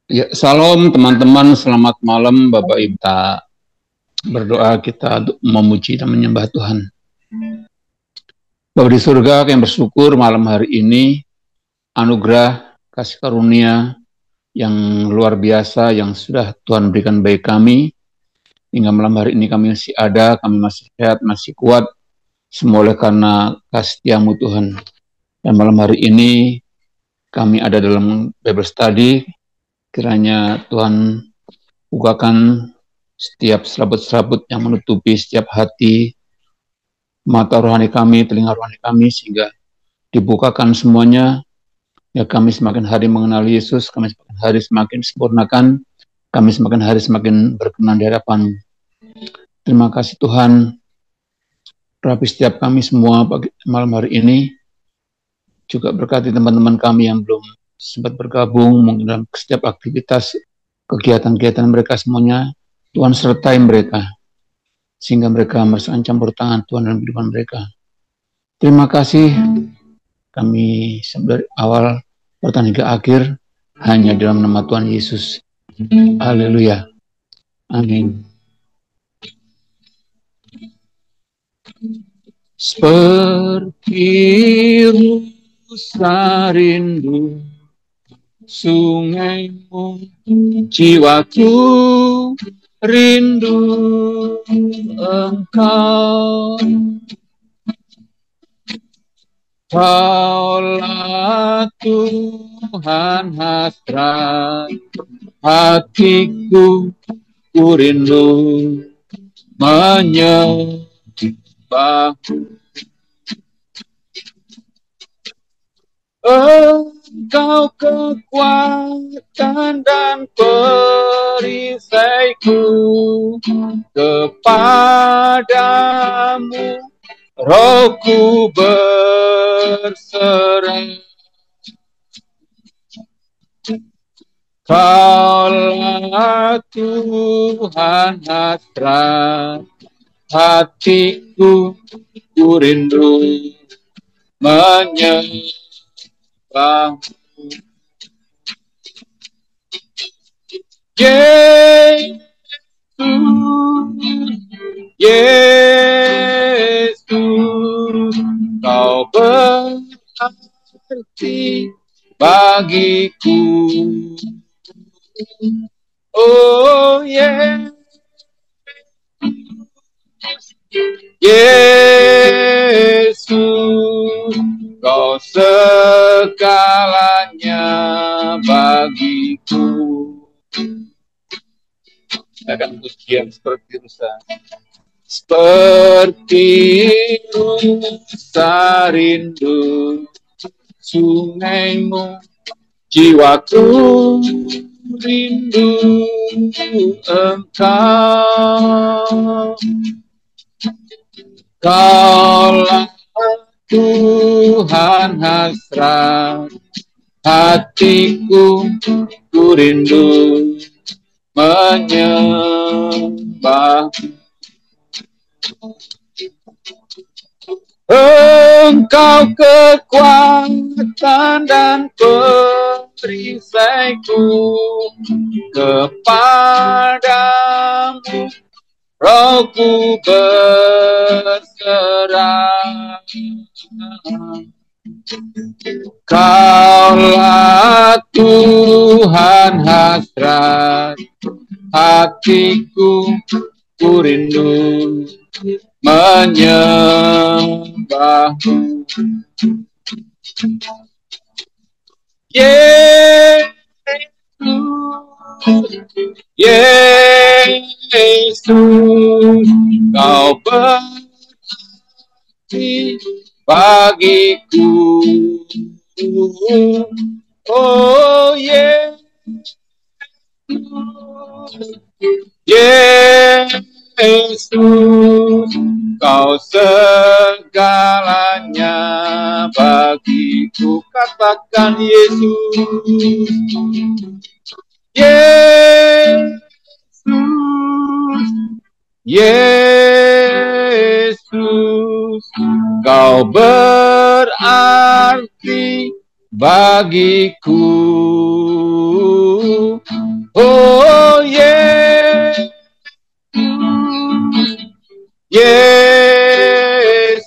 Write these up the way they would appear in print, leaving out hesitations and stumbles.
Ya, salam teman-teman, selamat malam Bapak Ibu. Kita berdoa, kita memuji dan menyembah Tuhan. Bapak di surga, yang bersyukur malam hari ini, anugerah, kasih karunia yang luar biasa yang sudah Tuhan berikan bagi kami. Hingga malam hari ini kami masih ada, kami masih sehat, masih kuat, semua oleh karena kasih setiamu Tuhan. Dan malam hari ini kami ada dalam Bible Study, kiranya Tuhan bukakan setiap serabut-serabut yang menutupi setiap hati, mata rohani kami, telinga rohani kami, sehingga dibukakan semuanya, ya kami semakin hari mengenal Yesus, kami semakin hari semakin sempurnakan, kami semakin hari semakin berkenan di hadapan. Terima kasih Tuhan, rapi setiap kami semua pagi, malam hari ini, juga berkati teman-teman kami yang belum sempat bergabung, mungkin dalam setiap aktivitas, kegiatan-kegiatan mereka semuanya, Tuhan sertai mereka, sehingga mereka merasakan campur tangan Tuhan dalam kehidupan mereka. Terima kasih, kami dari awal bertahan hingga akhir hanya dalam nama Tuhan Yesus. Haleluya. Amin. Seperti rusa rindu sungaimu, jiwaku rindu engkau. Kaulah Tuhan hasrat hatiku, ku rindu menyembahmu. Engkau kekuatan dan perisaiku, kepadamu rohku berserah. Kaulah Tuhan hasrat hatiku, ku rindu menyembahmu. Yesus, Yesus, kau berarti bagiku. Oh Yesus, Yesus, kau segalanya bagiku. Akan pujian seperti rusa, seperti rusa rindu sungaimu, jiwaku rindu engkau. Kaulah Tuhan hasrat hatiku, ku rindu menyembahmu. Engkau kekuatan dan perisaiku, kepadamu rohku berserah. Kaulah Tuhan hasrat hatiku, ku rindu menyembahmu. Yesus, Yesus, kau berarti bagiku. Oh Yesus, Yesus, kau segalanya bagiku. Katakan Yesus, Yesus, Yesus, kau berarti bagiku. Oh Yesus, Yesus,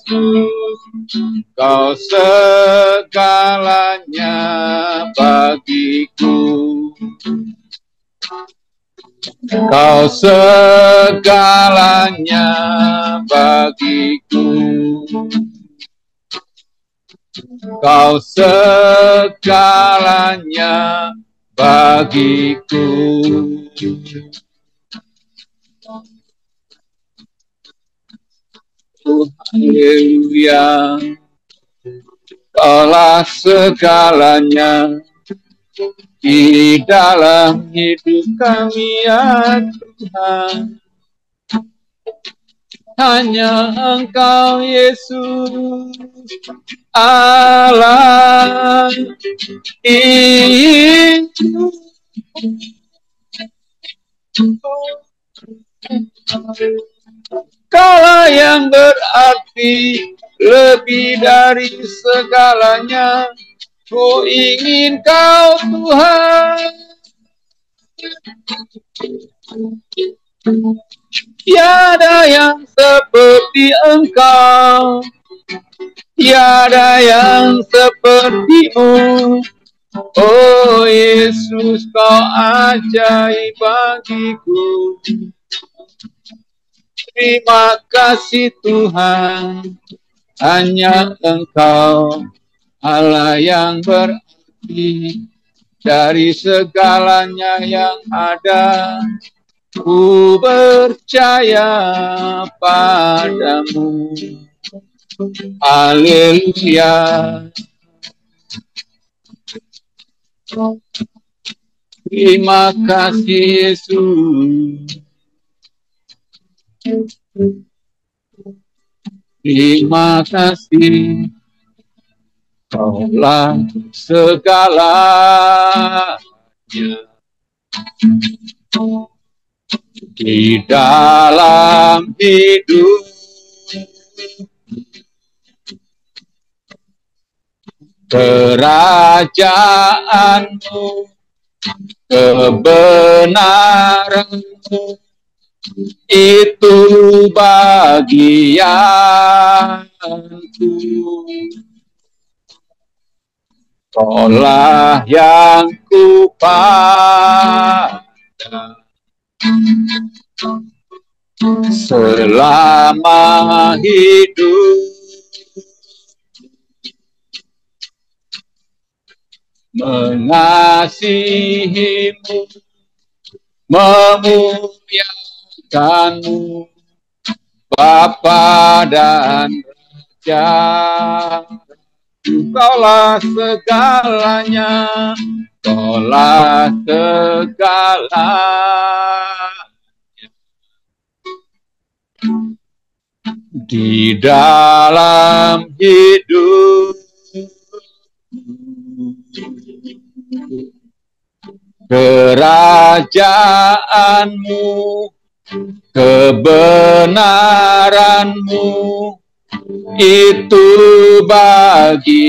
Kau segalanya bagiku. Kau segalanya bagiku. Kau segalanya bagiku. Haleluya. Kaulah segalanya di dalam hidup kami, ya Tuhan. Hanya Engkau Yesus, Allah itu. Kaulah yang berarti lebih dari segalanya. Ku ingin Kau Tuhan. Tiada yang seperti Engkau, tiada yang seperti-Mu. Oh Yesus, Kau ajaib bagiku. Terima kasih Tuhan, hanya Engkau Allah yang berarti dari segalanya yang ada. Ku percaya padamu. Haleluya. Terima kasih Yesus. Terima kasih. Kaulah segalanya di dalam hidup. Kerajaanmu, kebenaranmu, itu bagianku. Kaulah yang kupandang selama hidup, mengasihimu, memuliakanmu, Bapa dan Raja. Kaulah segalanya, Kaulah segalanya di dalam hidup. Kerajaanmu, kebenaranmu, itu bagianku.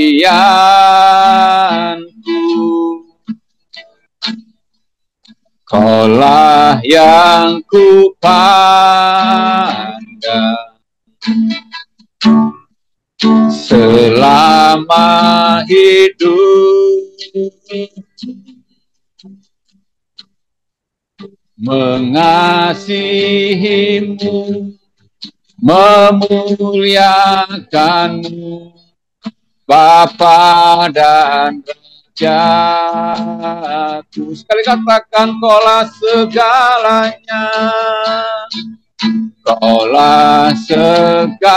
Kaulah yang kupandang selama hidup, mengasihimu, memuliakanmu, Bapa dan Rajaku. Sekali katakan, Kaulah segalanya, Kaulah segalanya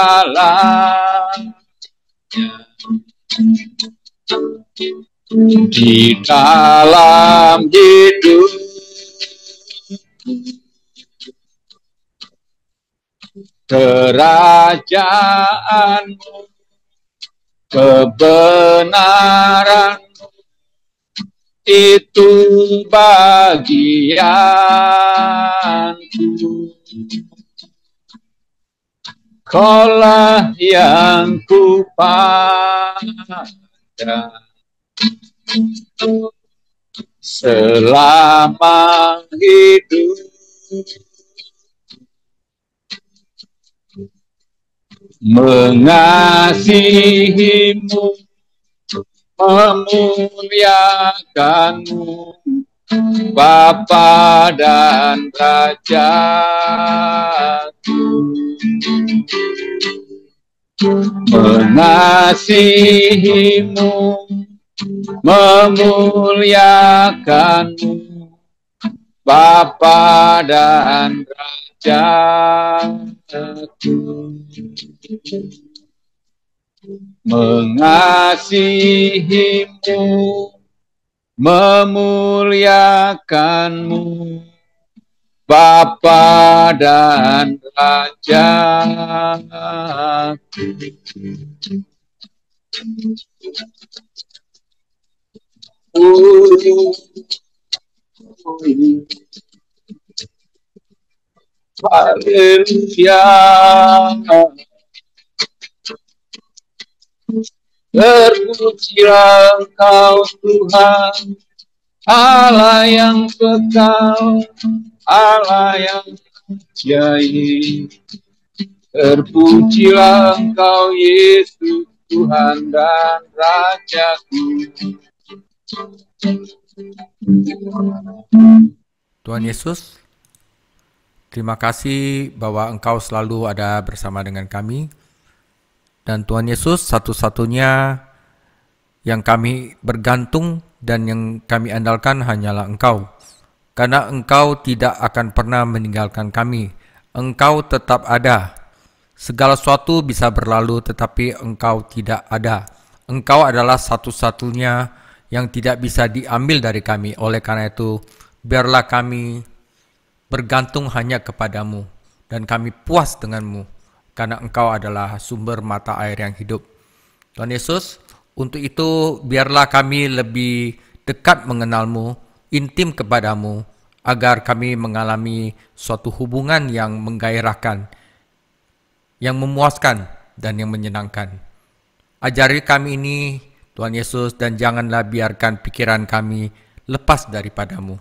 di dalam hidup. Kerajaanmu, kebenaranmu, itu bagianku. Kaulah yang kupandang selama hidup. Mengasihimu, memuliakanmu, Bapa dan Rajaku. Mengasihimu, memuliakanmu, Bapa dan Rajaku. Mengasihimu, memuliakanmu, Bapa dan Rajaku. Haleluya. Terpujilah Engkau Tuhan, Allah yang kekal, Allah yang ajaib. Terpujilah Engkau Yesus, Tuhan dan Rajaku. Tuhan Yesus, terima kasih bahwa Engkau selalu ada bersama dengan kami. Dan Tuhan Yesus, satu-satunya yang kami bergantung dan yang kami andalkan hanyalah Engkau. Karena Engkau tidak akan pernah meninggalkan kami. Engkau tetap ada. Segala sesuatu bisa berlalu, tetapi Engkau tidak ada. Engkau adalah satu-satunya yang tidak bisa diambil dari kami. Oleh karena itu, biarlah kami bergantung hanya kepadamu, dan kami puas denganmu, karena Engkau adalah sumber mata air yang hidup. Tuhan Yesus, untuk itu biarlah kami lebih dekat mengenalmu, intim kepadamu, agar kami mengalami suatu hubungan yang menggairahkan, yang memuaskan, dan yang menyenangkan. Ajari kami ini, Tuhan Yesus, dan janganlah biarkan pikiran kami lepas daripadamu.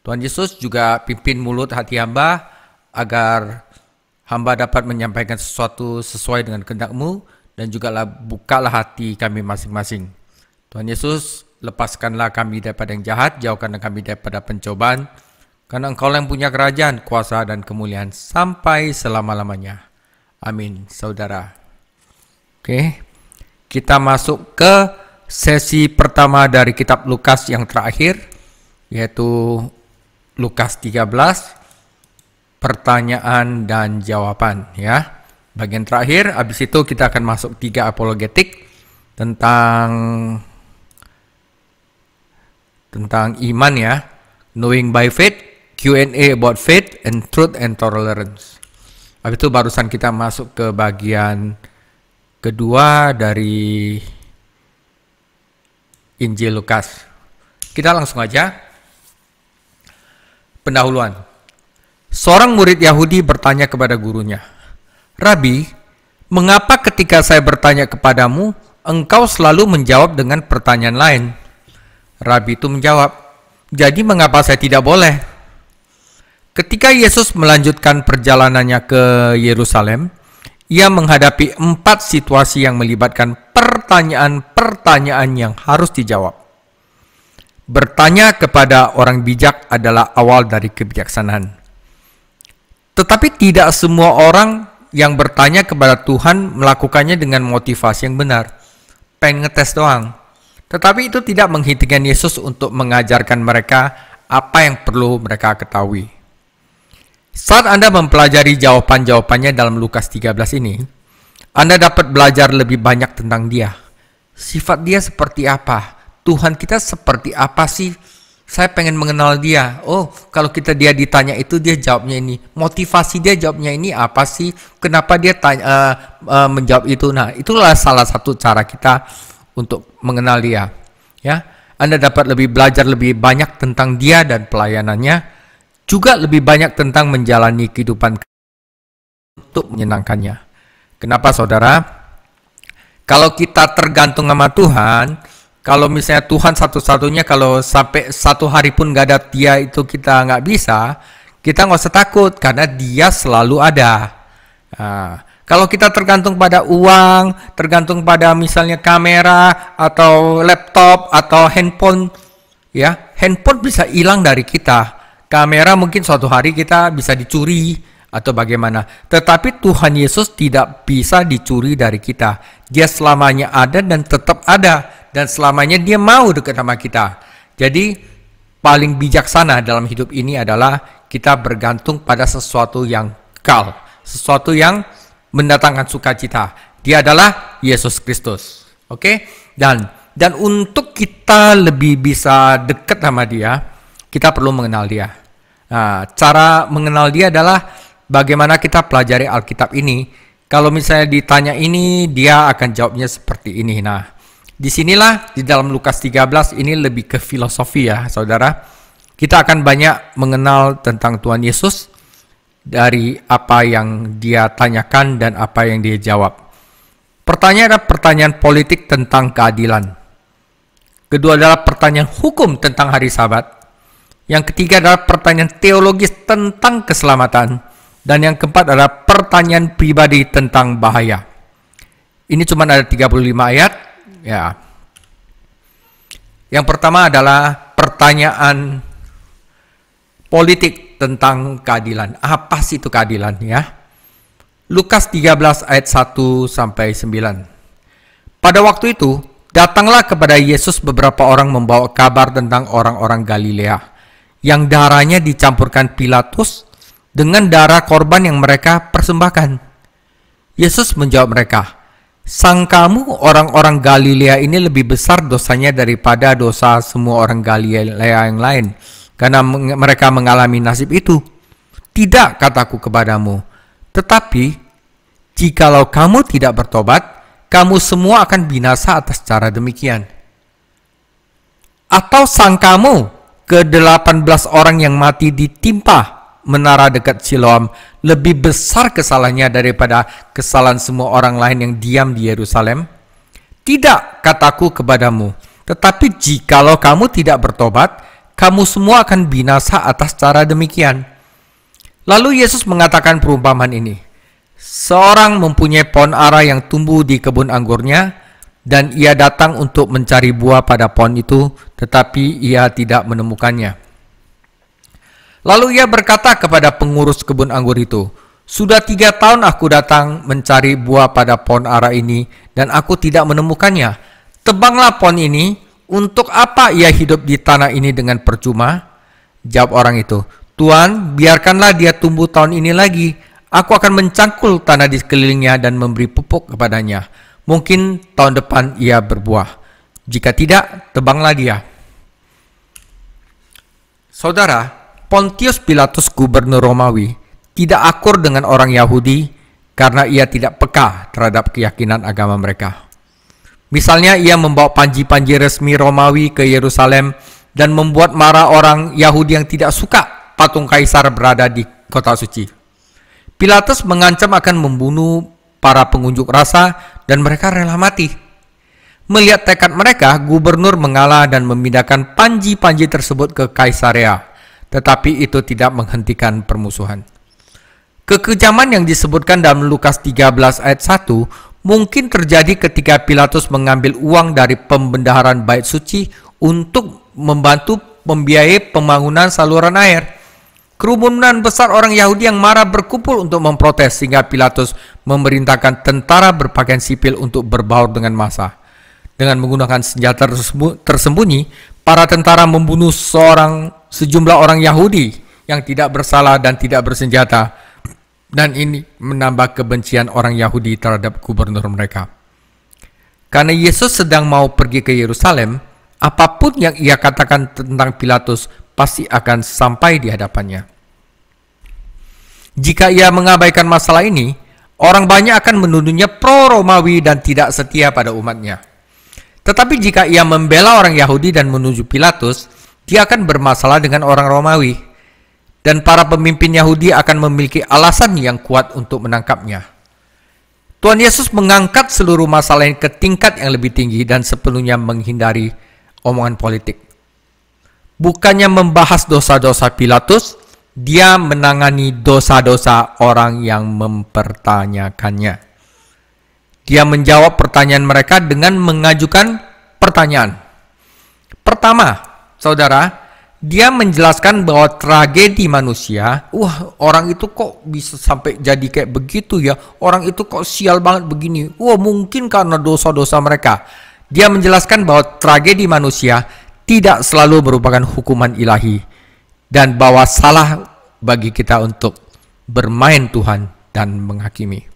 Tuhan Yesus juga pimpin mulut hati hamba, agar hamba dapat menyampaikan sesuatu sesuai dengan kehendak-Mu, dan juga bukalah hati kami masing-masing. Tuhan Yesus, lepaskanlah kami daripada yang jahat, jauhkanlah kami daripada pencobaan, karena Engkau yang punya kerajaan, kuasa, dan kemuliaan sampai selama-lamanya. Amin, saudara. Oke, kita masuk ke sesi pertama dari kitab Lukas yang terakhir, yaitu Lukas 13, pertanyaan dan jawaban, ya. Bagian terakhir, habis itu kita akan masuk 3 apologetik tentang iman, ya. Knowing by faith, Q&A about faith, and truth and tolerance. Habis itu barusan kita masuk ke bagian kedua dari Injil Lukas. Kita langsung aja. Pendahuluan. Seorang murid Yahudi bertanya kepada gurunya, "Rabi, mengapa ketika saya bertanya kepadamu, engkau selalu menjawab dengan pertanyaan lain?" Rabi itu menjawab, "Jadi mengapa saya tidak boleh?" Ketika Yesus melanjutkan perjalanannya ke Yerusalem, ia menghadapi 4 situasi yang melibatkan pertanyaan-pertanyaan yang harus dijawab. Bertanya kepada orang bijak adalah awal dari kebijaksanaan. Tetapi tidak semua orang yang bertanya kepada Tuhan melakukannya dengan motivasi yang benar. Pengen ngetes doang. Tetapi itu tidak menghentikan Yesus untuk mengajarkan mereka apa yang perlu mereka ketahui. Saat Anda mempelajari jawaban-jawabannya dalam Lukas 13 ini, Anda dapat belajar lebih banyak tentang dia. Sifat dia seperti apa? Tuhan kita seperti apa sih? Saya pengen mengenal dia. Oh, kalau dia ditanya itu, dia jawabnya ini. Motivasi dia jawabnya ini apa sih? Kenapa dia menjawab itu? Nah, itulah salah satu cara kita untuk mengenal dia. Ya, Anda dapat belajar lebih banyak tentang dia dan pelayanannya. Juga lebih banyak tentang menjalani kehidupan untuk menyenangkannya. Kenapa, saudara? Kalau kita tergantung sama Tuhan, Kalau misalnya Tuhan satu-satunya, kalau sampai satu hari pun nggak ada dia, itu kita nggak bisa, kita nggak usah takut karena dia selalu ada. Nah, kalau kita tergantung pada uang, tergantung pada misalnya kamera atau laptop atau handphone, ya handphone bisa hilang dari kita. Kamera mungkin suatu hari kita bisa dicuri atau bagaimana. Tetapi Tuhan Yesus tidak bisa dicuri dari kita. Dia selamanya ada dan tetap ada. Dan selamanya dia mau dekat sama kita. Jadi paling bijaksana dalam hidup ini adalah kita bergantung pada sesuatu yang kekal. Sesuatu yang mendatangkan sukacita. Dia adalah Yesus Kristus. Oke? Dan untuk kita lebih bisa dekat sama dia, kita perlu mengenal dia. Nah, cara mengenal dia adalah bagaimana kita pelajari Alkitab ini. Kalau misalnya ditanya ini, dia akan jawabnya seperti ini. Nah, disinilah di dalam Lukas 13 ini lebih ke filosofi ya saudara. Kita akan banyak mengenal tentang Tuhan Yesus dari apa yang dia tanyakan dan apa yang dia jawab. Pertanyaan adalah pertanyaan politik tentang keadilan. Kedua adalah pertanyaan hukum tentang hari Sabat. Yang ketiga adalah pertanyaan teologis tentang keselamatan. Dan yang keempat adalah pertanyaan pribadi tentang bahaya. Ini cuma ada 35 ayat. Ya. Yang pertama adalah pertanyaan politik tentang keadilan. Apa sih itu keadilan ya? Lukas 13 ayat 1 sampai 9. Pada waktu itu, datanglah kepada Yesus beberapa orang membawa kabar tentang orang-orang Galilea yang darahnya dicampurkan Pilatus dengan darah korban yang mereka persembahkan. Yesus menjawab mereka, "Sangkamu orang-orang Galilea ini lebih besar dosanya daripada dosa semua orang Galilea yang lain, karena mereka mengalami nasib itu? Tidak, kataku kepadamu. Tetapi, jikalau kamu tidak bertobat, kamu semua akan binasa atas cara demikian. Atau sangkamu ke-18 orang yang mati ditimpa menara dekat Siloam lebih besar kesalahannya daripada kesalahan semua orang lain yang diam di Yerusalem? Tidak, kataku kepadamu. Tetapi jikalau kamu tidak bertobat, kamu semua akan binasa atas cara demikian." Lalu Yesus mengatakan perumpamaan ini. Seorang mempunyai pohon ara yang tumbuh di kebun anggurnya, dan ia datang untuk mencari buah pada pohon itu, tetapi ia tidak menemukannya. Lalu ia berkata kepada pengurus kebun anggur itu, "Sudah 3 tahun aku datang mencari buah pada pohon ara ini, dan aku tidak menemukannya. Tebanglah pohon ini, untuk apa ia hidup di tanah ini dengan percuma?" Jawab orang itu, "Tuan, biarkanlah dia tumbuh tahun ini lagi. Aku akan mencangkul tanah di sekelilingnya dan memberi pupuk kepadanya. Mungkin tahun depan ia berbuah. Jika tidak, tebanglah dia." Saudara, Pontius Pilatus gubernur Romawi tidak akur dengan orang Yahudi karena ia tidak peka terhadap keyakinan agama mereka. Misalnya ia membawa panji-panji resmi Romawi ke Yerusalem dan membuat marah orang Yahudi yang tidak suka patung kaisar berada di kota suci. Pilatus mengancam akan membunuh para pengunjuk rasa dan mereka rela mati. Melihat tekad mereka, gubernur mengalah dan memindahkan panji-panji tersebut ke Kaisarea. Tetapi itu tidak menghentikan permusuhan. Kekejaman yang disebutkan dalam Lukas 13 ayat 1 mungkin terjadi ketika Pilatus mengambil uang dari pembendaharaan bait suci untuk membantu membiayai pembangunan saluran air. Kerumunan besar orang Yahudi yang marah berkumpul untuk memprotes sehingga Pilatus memerintahkan tentara berpakaian sipil untuk berbaur dengan massa. Dengan menggunakan senjata tersembunyi, para tentara membunuh sejumlah orang Yahudi yang tidak bersalah dan tidak bersenjata. Dan ini menambah kebencian orang Yahudi terhadap gubernur mereka. Karena Yesus sedang mau pergi ke Yerusalem, apapun yang ia katakan tentang Pilatus pasti akan sampai di hadapannya. Jika ia mengabaikan masalah ini, orang banyak akan menuduhnya pro-Romawi dan tidak setia pada umatnya. Tetapi jika ia membela orang Yahudi dan menuju Pilatus, dia akan bermasalah dengan orang Romawi. Dan para pemimpin Yahudi akan memiliki alasan yang kuat untuk menangkapnya. Tuhan Yesus mengangkat seluruh masalah ini ke tingkat yang lebih tinggi dan sepenuhnya menghindari omongan politik. Bukannya membahas dosa-dosa Pilatus, dia menangani dosa-dosa orang yang mempertanyakannya. Dia menjawab pertanyaan mereka dengan mengajukan pertanyaan. Pertama, saudara, dia menjelaskan bahwa tragedi manusia, orang itu kok bisa sampai jadi kayak begitu ya, orang itu kok sial banget begini, mungkin karena dosa-dosa mereka. Dia menjelaskan bahwa tragedi manusia tidak selalu merupakan hukuman ilahi, dan bahwa salah bagi kita untuk bermain Tuhan dan menghakimi.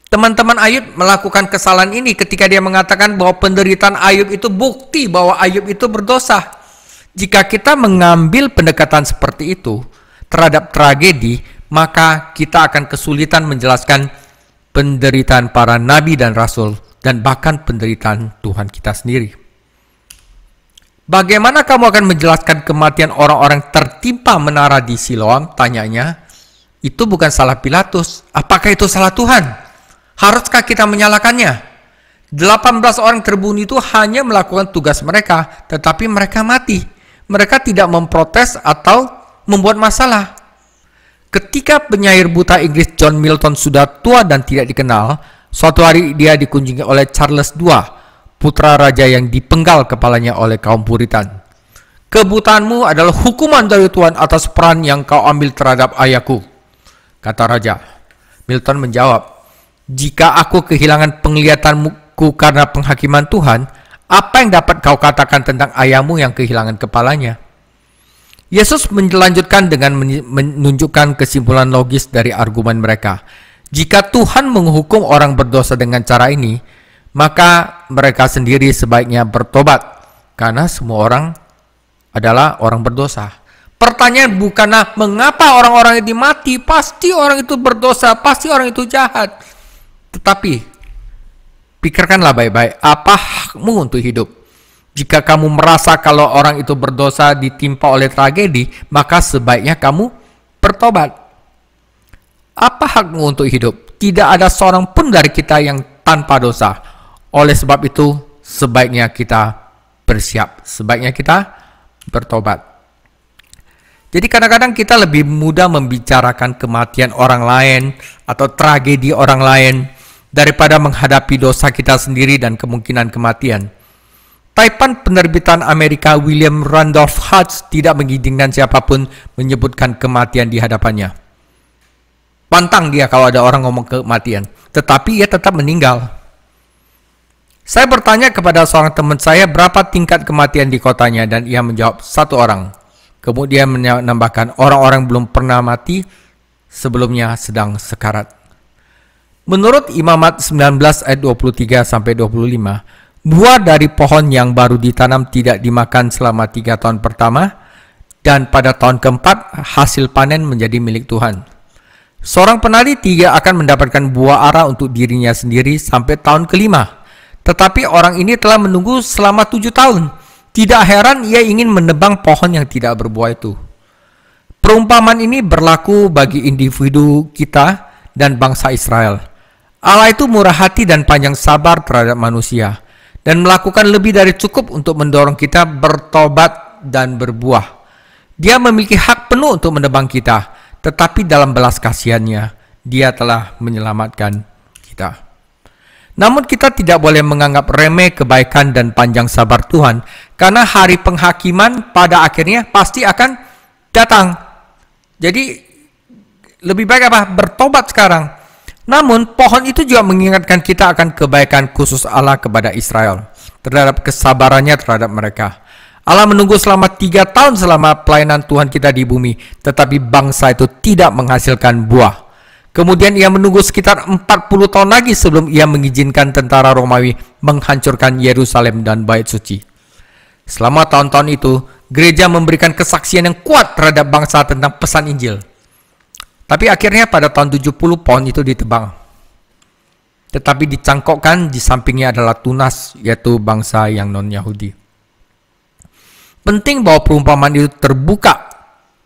Teman-teman Ayub melakukan kesalahan ini ketika dia mengatakan bahwa penderitaan Ayub itu bukti bahwa Ayub itu berdosa. Jika kita mengambil pendekatan seperti itu terhadap tragedi, maka kita akan kesulitan menjelaskan penderitaan para nabi dan rasul, dan bahkan penderitaan Tuhan kita sendiri. Bagaimana kamu akan menjelaskan kematian orang-orang tertimpa menara di Siloam? Tanyanya. Itu bukan salah Pilatus. Apakah itu salah Tuhan? Haruskah kita menyalahkannya? 18 orang terbunuh itu hanya melakukan tugas mereka, tetapi mereka mati. Mereka tidak memprotes atau membuat masalah. Ketika penyair buta Inggris John Milton sudah tua dan tidak dikenal, suatu hari dia dikunjungi oleh Charles II, putra raja yang dipenggal kepalanya oleh kaum Puritan. Kebutaanmu adalah hukuman dari Tuhan atas peran yang kau ambil terhadap ayahku, kata raja. Milton menjawab, jika aku kehilangan penglihatanku karena penghakiman Tuhan, apa yang dapat kau katakan tentang ayahmu yang kehilangan kepalanya? Yesus melanjutkan dengan menunjukkan kesimpulan logis dari argumen mereka. Jika Tuhan menghukum orang berdosa dengan cara ini, maka mereka sendiri sebaiknya bertobat, karena semua orang adalah orang berdosa. Pertanyaan bukanlah mengapa orang-orang itu mati, pasti orang itu berdosa, pasti orang itu jahat. Tetapi, pikirkanlah baik-baik, apa hakmu untuk hidup? Jika kamu merasa kalau orang itu berdosa ditimpa oleh tragedi, maka sebaiknya kamu bertobat. Apa hakmu untuk hidup? Tidak ada seorang pun dari kita yang tanpa dosa. Oleh sebab itu, sebaiknya kita bersiap, sebaiknya kita bertobat. Jadi kadang-kadang kita lebih mudah membicarakan kematian orang lain atau tragedi orang lain daripada menghadapi dosa kita sendiri dan kemungkinan kematian. Taipan penerbitan Amerika William Randolph Hearst tidak mengizinkan siapapun menyebutkan kematian di hadapannya. Pantang dia kalau ada orang ngomong kematian, tetapi ia tetap meninggal. Saya bertanya kepada seorang teman saya berapa tingkat kematian di kotanya, dan ia menjawab 1 orang. Kemudian menambahkan orang-orang belum pernah mati sebelumnya sedang sekarat. Menurut Imamat 19 ayat 23-25, buah dari pohon yang baru ditanam tidak dimakan selama 3 tahun pertama, dan pada tahun keempat hasil panen menjadi milik Tuhan. Seorang peneliti tidak akan mendapatkan buah ara untuk dirinya sendiri sampai tahun kelima. Tetapi orang ini telah menunggu selama 7 tahun. Tidak heran ia ingin menebang pohon yang tidak berbuah itu. Perumpamaan ini berlaku bagi individu kita dan bangsa Israel. Allah itu murah hati dan panjang sabar terhadap manusia, dan melakukan lebih dari cukup untuk mendorong kita bertobat dan berbuah. Dia memiliki hak penuh untuk menebang kita, tetapi dalam belas kasihannya, dia telah menyelamatkan kita. Namun kita tidak boleh menganggap remeh kebaikan dan panjang sabar Tuhan, karena hari penghakiman pada akhirnya pasti akan datang. Jadi lebih baik bertobat sekarang. Namun pohon itu juga mengingatkan kita akan kebaikan khusus Allah kepada Israel, terhadap kesabarannya terhadap mereka. Allah menunggu selama 3 tahun selama pelayanan Tuhan kita di bumi, tetapi bangsa itu tidak menghasilkan buah. Kemudian ia menunggu sekitar 40 tahun lagi sebelum ia mengizinkan tentara Romawi menghancurkan Yerusalem dan Bait Suci. Selama tahun-tahun itu, gereja memberikan kesaksian yang kuat terhadap bangsa tentang pesan Injil. Tapi akhirnya pada tahun 70 pohon itu ditebang. Tetapi dicangkokkan di sampingnya adalah tunas, yaitu bangsa yang non-Yahudi. Penting bahwa perumpamaan itu terbuka.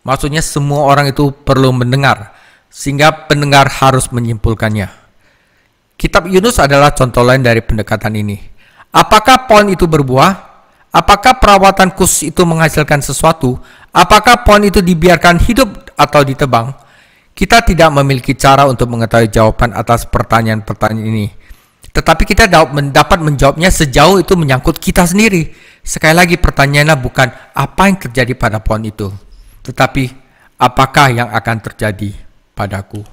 Maksudnya semua orang itu perlu mendengar, sehingga pendengar harus menyimpulkannya. Kitab Yunus adalah contoh lain dari pendekatan ini. Apakah pohon itu berbuah? Apakah perawatan khusus itu menghasilkan sesuatu? Apakah pohon itu dibiarkan hidup atau ditebang? Kita tidak memiliki cara untuk mengetahui jawaban atas pertanyaan-pertanyaan ini. Tetapi kita dapat menjawabnya sejauh itu menyangkut kita sendiri. Sekali lagi pertanyaannya bukan apa yang terjadi pada pohon itu, tetapi apakah yang akan terjadi padaku.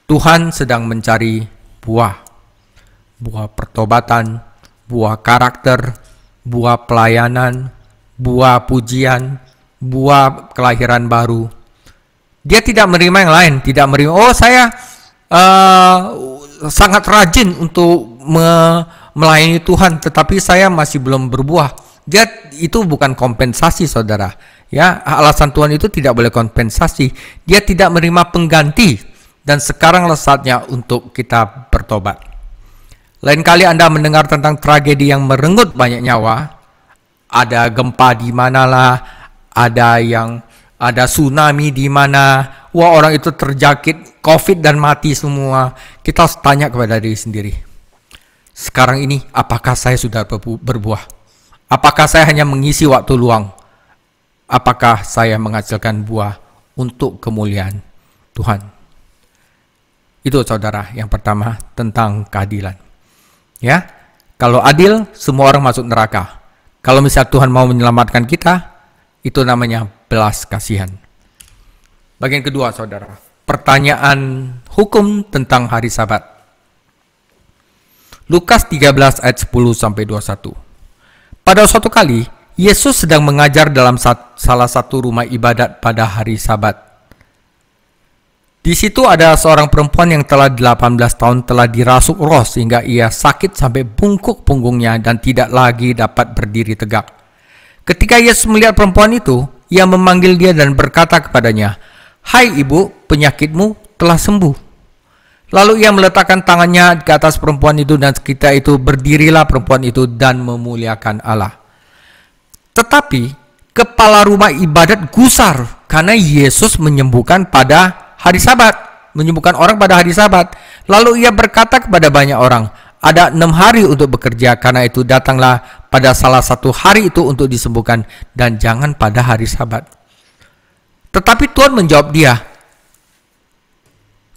Tuhan sedang mencari buah pertobatan, buah karakter, buah pelayanan, buah pujian, buah kelahiran baru. Dia tidak menerima yang lain, tidak menerima, saya sangat rajin untuk melayani Tuhan, tetapi saya masih belum berbuah. Itu bukan kompensasi, saudara. Ya, alasan Tuhan itu tidak boleh kompensasi. Dia tidak menerima pengganti, dan sekaranglah saatnya untuk kita bertobat. Lain kali Anda mendengar tentang tragedi yang merenggut banyak nyawa, ada gempa di manalah, ada tsunami di mana, orang itu terjangkit COVID dan mati semua. Kita harus tanya kepada diri sendiri. Sekarang ini, apakah saya sudah berbuah? Apakah saya hanya mengisi waktu luang? Apakah saya menghasilkan buah untuk kemuliaan Tuhan? Itu saudara, yang pertama tentang keadilan. Ya, kalau adil, semua orang masuk neraka. Kalau misalnya Tuhan mau menyelamatkan kita, itu namanya belas kasihan. Bagian kedua, saudara, pertanyaan hukum tentang hari Sabat. Lukas 13 ayat 10-21. Pada suatu kali, Yesus sedang mengajar dalam salah satu rumah ibadat pada hari Sabat. Di situ ada seorang perempuan yang telah 18 tahun telah dirasuk roh sehingga ia sakit sampai bungkuk punggungnya dan tidak lagi dapat berdiri tegak. Ketika Yesus melihat perempuan itu, ia memanggil dia dan berkata kepadanya, "Hai ibu, penyakitmu telah sembuh." Lalu ia meletakkan tangannya ke atas perempuan itu dan ketika itu berdirilah perempuan itu dan memuliakan Allah. Tetapi kepala rumah ibadat gusar karena Yesus menyembuhkan pada hari Sabat, menyembuhkan orang pada hari Sabat. Lalu ia berkata kepada banyak orang, ada 6 hari untuk bekerja, karena itu datanglah pada salah satu hari itu untuk disembuhkan, dan jangan pada hari Sabat. Tetapi Tuhan menjawab dia,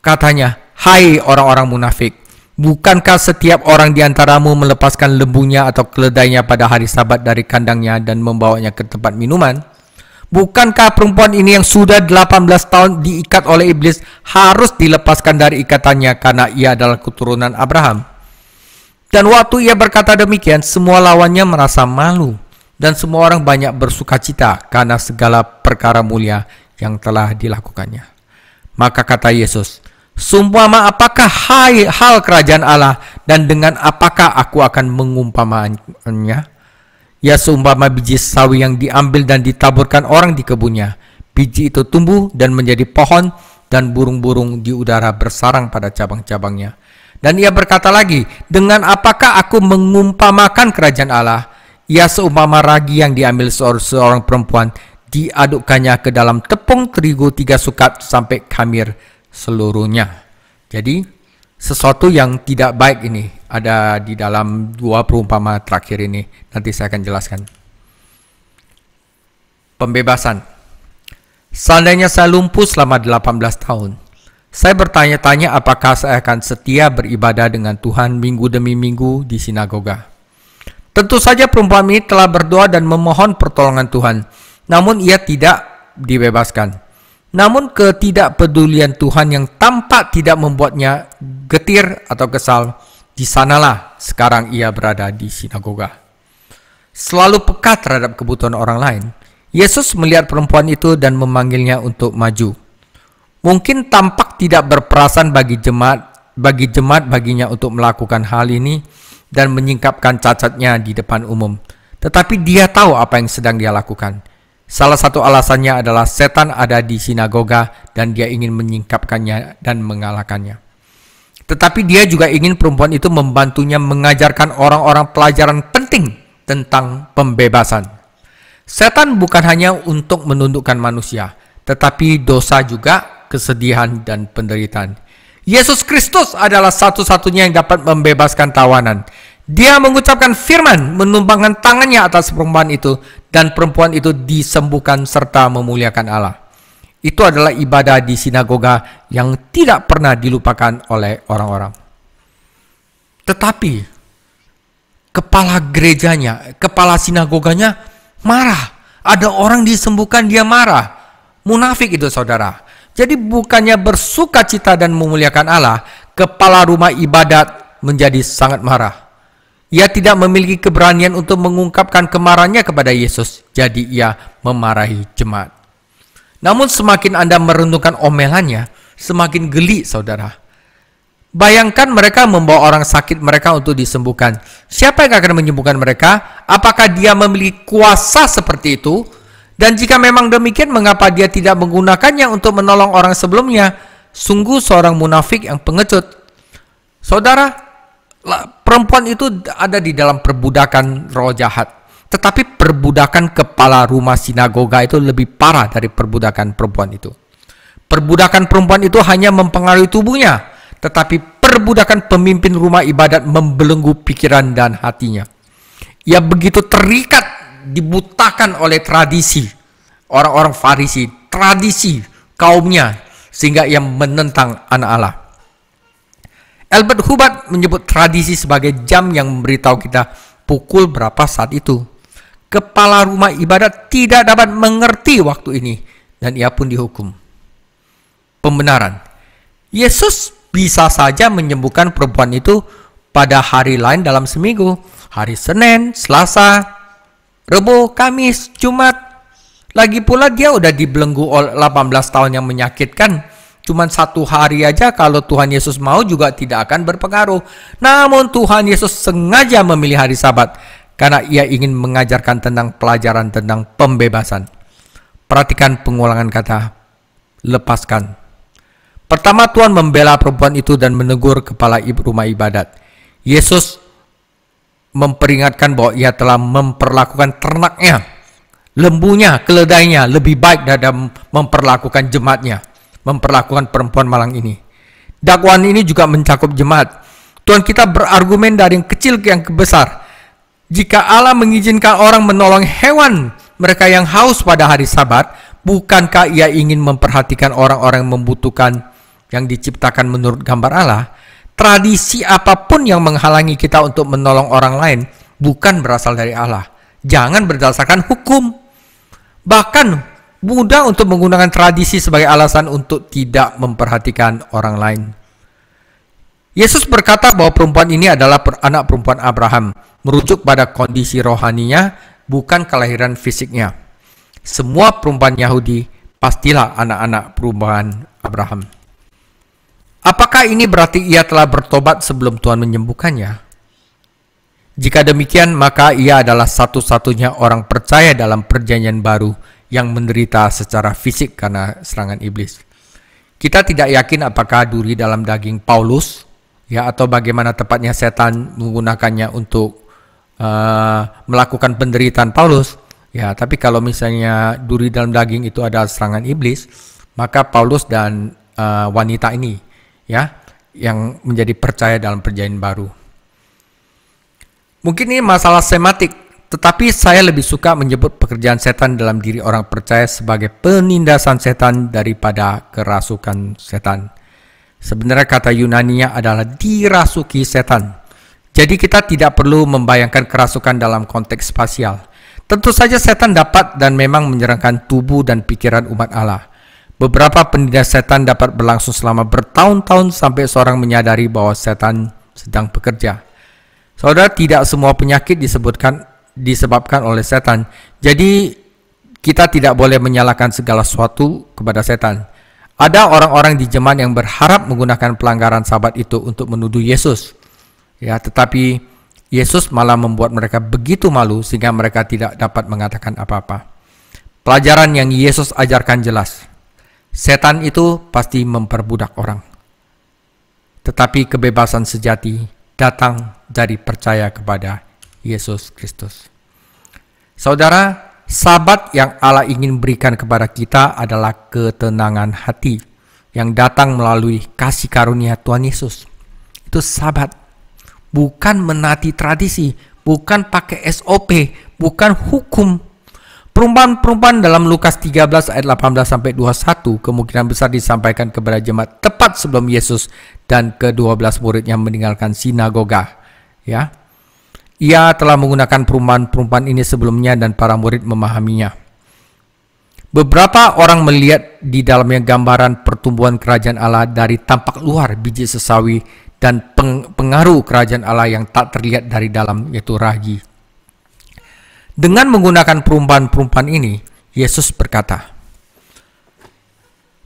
katanya, "Hai orang-orang munafik, bukankah setiap orang di antaramu melepaskan lembunya atau keledainya pada hari Sabat dari kandangnya dan membawanya ke tempat minuman? Bukankah perempuan ini yang sudah 18 tahun diikat oleh iblis harus dilepaskan dari ikatannya karena ia adalah keturunan Abraham?" Dan waktu ia berkata demikian, semua lawannya merasa malu dan semua orang banyak bersukacita karena segala perkara mulia yang telah dilakukannya. Maka kata Yesus, "Seumpama apakah hal kerajaan Allah dan dengan apakah aku akan mengumpamanya? Ya seumpama biji sawi yang diambil dan ditaburkan orang di kebunnya. Biji itu tumbuh dan menjadi pohon dan burung-burung di udara bersarang pada cabang-cabangnya." Dan ia berkata lagi, "Dengan apakah aku mengumpamakan kerajaan Allah? Ya seumpama ragi yang diambil seorang perempuan, diadukkannya ke dalam tepung terigu 3 sukat sampai khamir seluruhnya." Jadi sesuatu yang tidak baik ini ada di dalam 2 perumpamaan terakhir ini. Nanti saya akan jelaskan. Pembebasan. Seandainya saya lumpuh selama 18 tahun, saya bertanya-tanya apakah saya akan setia beribadah dengan Tuhan minggu demi minggu di sinagoga. Tentu saja perempuan ini telah berdoa dan memohon pertolongan Tuhan, namun ia tidak dibebaskan. Namun ketidakpedulian Tuhan yang tampak tidak membuatnya getir atau kesal, di sanalah sekarang ia berada di sinagoga. Selalu peka terhadap kebutuhan orang lain, Yesus melihat perempuan itu dan memanggilnya untuk maju. Mungkin tampak tidak berperasaan bagi jemaat baginya untuk melakukan hal ini dan menyingkapkan cacatnya di depan umum. Tetapi dia tahu apa yang sedang dia lakukan. Salah satu alasannya adalah setan ada di sinagoga dan dia ingin menyingkapkannya dan mengalahkannya. Tetapi dia juga ingin perempuan itu membantunya mengajarkan orang-orang pelajaran penting tentang pembebasan. Setan bukan hanya untuk menundukkan manusia, tetapi dosa juga, kesedihan dan penderitaan. Yesus Kristus adalah satu-satunya yang dapat membebaskan tawanan. Dia mengucapkan firman, menumpangkan tangannya atas perempuan itu, dan perempuan itu disembuhkan serta memuliakan Allah. Itu adalah ibadah di sinagoga yang tidak pernah dilupakan oleh orang-orang. Tetapi kepala gerejanya, kepala sinagoganya marah. Ada orang disembuhkan, dia marah. Munafik itu, saudara. Jadi bukannya bersuka cita dan memuliakan Allah, kepala rumah ibadat menjadi sangat marah. Ia tidak memiliki keberanian untuk mengungkapkan kemarahannya kepada Yesus. Jadi ia memarahi jemaat. Namun semakin Anda merenungkan omelannya, semakin geli, saudara. Bayangkan mereka membawa orang sakit mereka untuk disembuhkan. Siapa yang akan menyembuhkan mereka? Apakah dia memiliki kuasa seperti itu? Dan jika memang demikian, mengapa dia tidak menggunakannya untuk menolong orang sebelumnya? Sungguh seorang munafik yang pengecut. Saudara, perempuan itu ada di dalam perbudakan roh jahat. Tetapi perbudakan kepala rumah sinagoga itu lebih parah dari perbudakan perempuan itu. Perbudakan perempuan itu hanya mempengaruhi tubuhnya, tetapi perbudakan pemimpin rumah ibadat membelenggu pikiran dan hatinya. Ia begitu terikat, dibutakan oleh tradisi orang-orang Farisi, tradisi kaumnya, sehingga ia menentang anak Allah. Albert Hubbard menyebut tradisi sebagai jam yang memberitahu kita pukul berapa saat itu. Kepala rumah ibadat tidak dapat mengerti waktu ini, dan ia pun dihukum. Pembenaran, Yesus bisa saja menyembuhkan perempuan itu pada hari lain dalam seminggu. Hari Senin, Selasa, Rebo, Kamis, Jumat. Lagi pula dia udah dibelenggu oleh 18 tahun yang menyakitkan. Cuman satu hari aja kalau Tuhan Yesus mau juga tidak akan berpengaruh. Namun Tuhan Yesus sengaja memilih hari Sabat karena ia ingin mengajarkan tentang pelajaran tentang pembebasan. Perhatikan pengulangan kata lepaskan. Pertama, Tuhan membela perempuan itu dan menegur kepala rumah ibadat. Yesus memperingatkan bahwa ia telah memperlakukan ternaknya, lembunya, keledainya lebih baik dalam memperlakukan jemaatnya, memperlakukan perempuan malang ini. Dakwaan ini juga mencakup jemaat. Tuhan kita berargumen dari yang kecil ke yang besar. Jika Allah mengizinkan orang menolong hewan mereka yang haus pada hari Sabat, bukankah ia ingin memperhatikan orang-orang yang membutuhkan yang diciptakan menurut gambar Allah? Tradisi apapun yang menghalangi kita untuk menolong orang lain bukan berasal dari Allah. Jangan berdasarkan hukum. Bahkan mudah untuk menggunakan tradisi sebagai alasan untuk tidak memperhatikan orang lain. Yesus berkata bahwa perempuan ini adalah anak perempuan Abraham, merujuk pada kondisi rohaninya, bukan kelahiran fisiknya. Semua perempuan Yahudi pastilah anak-anak perempuan Abraham. Apakah ini berarti ia telah bertobat sebelum Tuhan menyembuhkannya? Jika demikian, maka ia adalah satu-satunya orang percaya dalam perjanjian baru yang menderita secara fisik karena serangan iblis. Kita tidak yakin apakah duri dalam daging Paulus, ya, atau bagaimana tepatnya setan menggunakannya untuk melakukan penderitaan Paulus. Ya, tapi kalau misalnya duri dalam daging itu adalah serangan iblis, maka Paulus dan wanita ini, ya, yang menjadi percaya dalam perjanjian baru. Mungkin ini masalah semantik, tetapi saya lebih suka menyebut pekerjaan setan dalam diri orang percaya sebagai penindasan setan daripada kerasukan setan. Sebenarnya kata Yunaninya adalah dirasuki setan. Jadi kita tidak perlu membayangkan kerasukan dalam konteks spasial. Tentu saja setan dapat dan memang menyerangkan tubuh dan pikiran umat Allah. Beberapa penindasan setan dapat berlangsung selama bertahun-tahun sampai seorang menyadari bahwa setan sedang bekerja. Saudara, tidak semua penyakit disebabkan oleh setan. Jadi kita tidak boleh menyalahkan segala sesuatu kepada setan. Ada orang-orang di jemaat yang berharap menggunakan pelanggaran Sabat itu untuk menuduh Yesus. Ya, tetapi Yesus malah membuat mereka begitu malu sehingga mereka tidak dapat mengatakan apa-apa. Pelajaran yang Yesus ajarkan jelas. Setan itu pasti memperbudak orang. Tetapi kebebasan sejati datang dari percaya kepada Yesus Kristus. Saudara, Sabat yang Allah ingin berikan kepada kita adalah ketenangan hati. yang datang melalui kasih karunia Tuhan Yesus. Itu sahabat, bukan menaati tradisi, bukan pakai SOP, bukan hukum. Perumpamaan dalam Lukas 13 ayat 18 sampai 21 kemungkinan besar disampaikan kepada jemaat tepat sebelum Yesus dan ke-12 muridnya meninggalkan sinagoga. Ya, ia telah menggunakan perumpamaan ini sebelumnya dan para murid memahaminya. Beberapa orang melihat di dalamnya gambaran pertumbuhan kerajaan Allah dari tampak luar biji sesawi dan pengaruh kerajaan Allah yang tak terlihat dari dalam, yaitu ragi. Dengan menggunakan perumpamaan ini, Yesus berkata,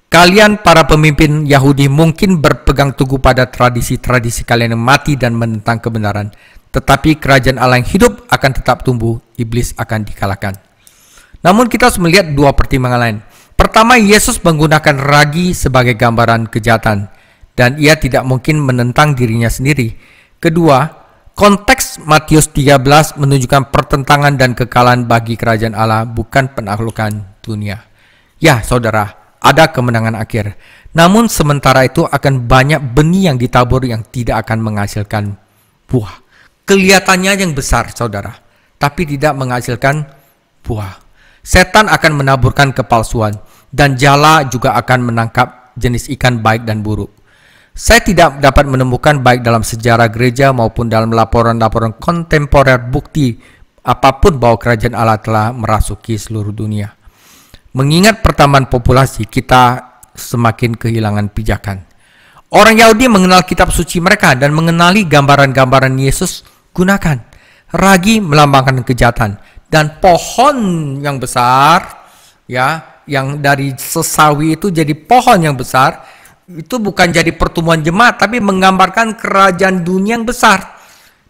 kalian para pemimpin Yahudi mungkin berpegang teguh pada tradisi-tradisi kalian yang mati dan menentang kebenaran. Tetapi kerajaan Allah yang hidup akan tetap tumbuh, iblis akan dikalahkan. Namun kita harus melihat dua pertimbangan lain. Pertama, Yesus menggunakan ragi sebagai gambaran kejahatan, dan ia tidak mungkin menentang dirinya sendiri. Kedua, konteks Matius 13 menunjukkan pertentangan dan kekalahan bagi kerajaan Allah, bukan penaklukan dunia. Ya, saudara, ada kemenangan akhir. Namun sementara itu akan banyak benih yang ditabur yang tidak akan menghasilkan buah. Kelihatannya yang besar, saudara, tapi tidak menghasilkan buah. Setan akan menaburkan kepalsuan, dan jala juga akan menangkap jenis ikan baik dan buruk. Saya tidak dapat menemukan baik dalam sejarah gereja maupun dalam laporan-laporan kontemporer bukti apapun bahwa kerajaan Allah telah merasuki seluruh dunia. Mengingat pertambahan populasi, kita semakin kehilangan pijakan. Orang Yahudi mengenal kitab suci mereka dan mengenali gambaran-gambaran Yesus gunakan. Ragi melambangkan kejahatan, dan pohon yang besar, ya, yang dari sesawi itu jadi pohon yang besar, itu bukan jadi pertumbuhan jemaat, tapi menggambarkan kerajaan dunia yang besar.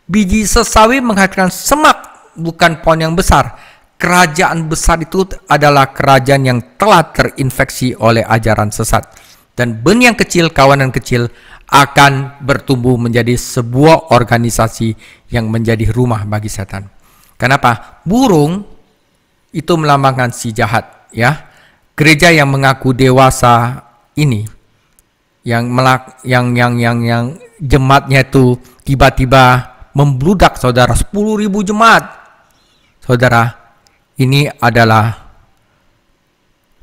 Biji sesawi menghasilkan semak, bukan pohon yang besar. Kerajaan besar itu adalah kerajaan yang telah terinfeksi oleh ajaran sesat. Dan benih yang kecil, kawanan kecil, akan bertumbuh menjadi sebuah organisasi yang menjadi rumah bagi setan. Kenapa? Burung itu melambangkan si jahat, ya. Gereja yang mengaku dewasa ini, yang jemaatnya itu tiba-tiba membludak, saudara, 10.000 jemaat. Saudara, ini adalah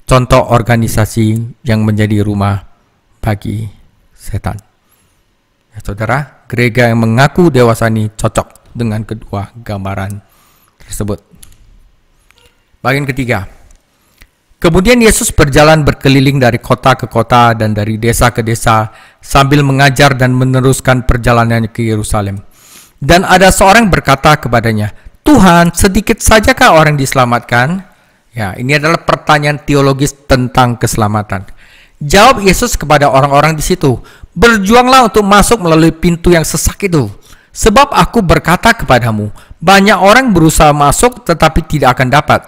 contoh organisasi yang menjadi rumah bagi setan. Ya, saudara, gereja yang mengaku dewasa ini cocok dengan kedua gambaran tersebut. Bagian ketiga. Kemudian Yesus berjalan berkeliling dari kota ke kota dan dari desa ke desa sambil mengajar dan meneruskan perjalanannya ke Yerusalem. Dan ada seorang berkata kepadanya, "Tuhan, sedikit sajakah orang diselamatkan?" Ya, ini adalah pertanyaan teologis tentang keselamatan. Jawab Yesus kepada orang-orang di situ, "Berjuanglah untuk masuk melalui pintu yang sesak itu. Sebab aku berkata kepadamu, banyak orang berusaha masuk tetapi tidak akan dapat.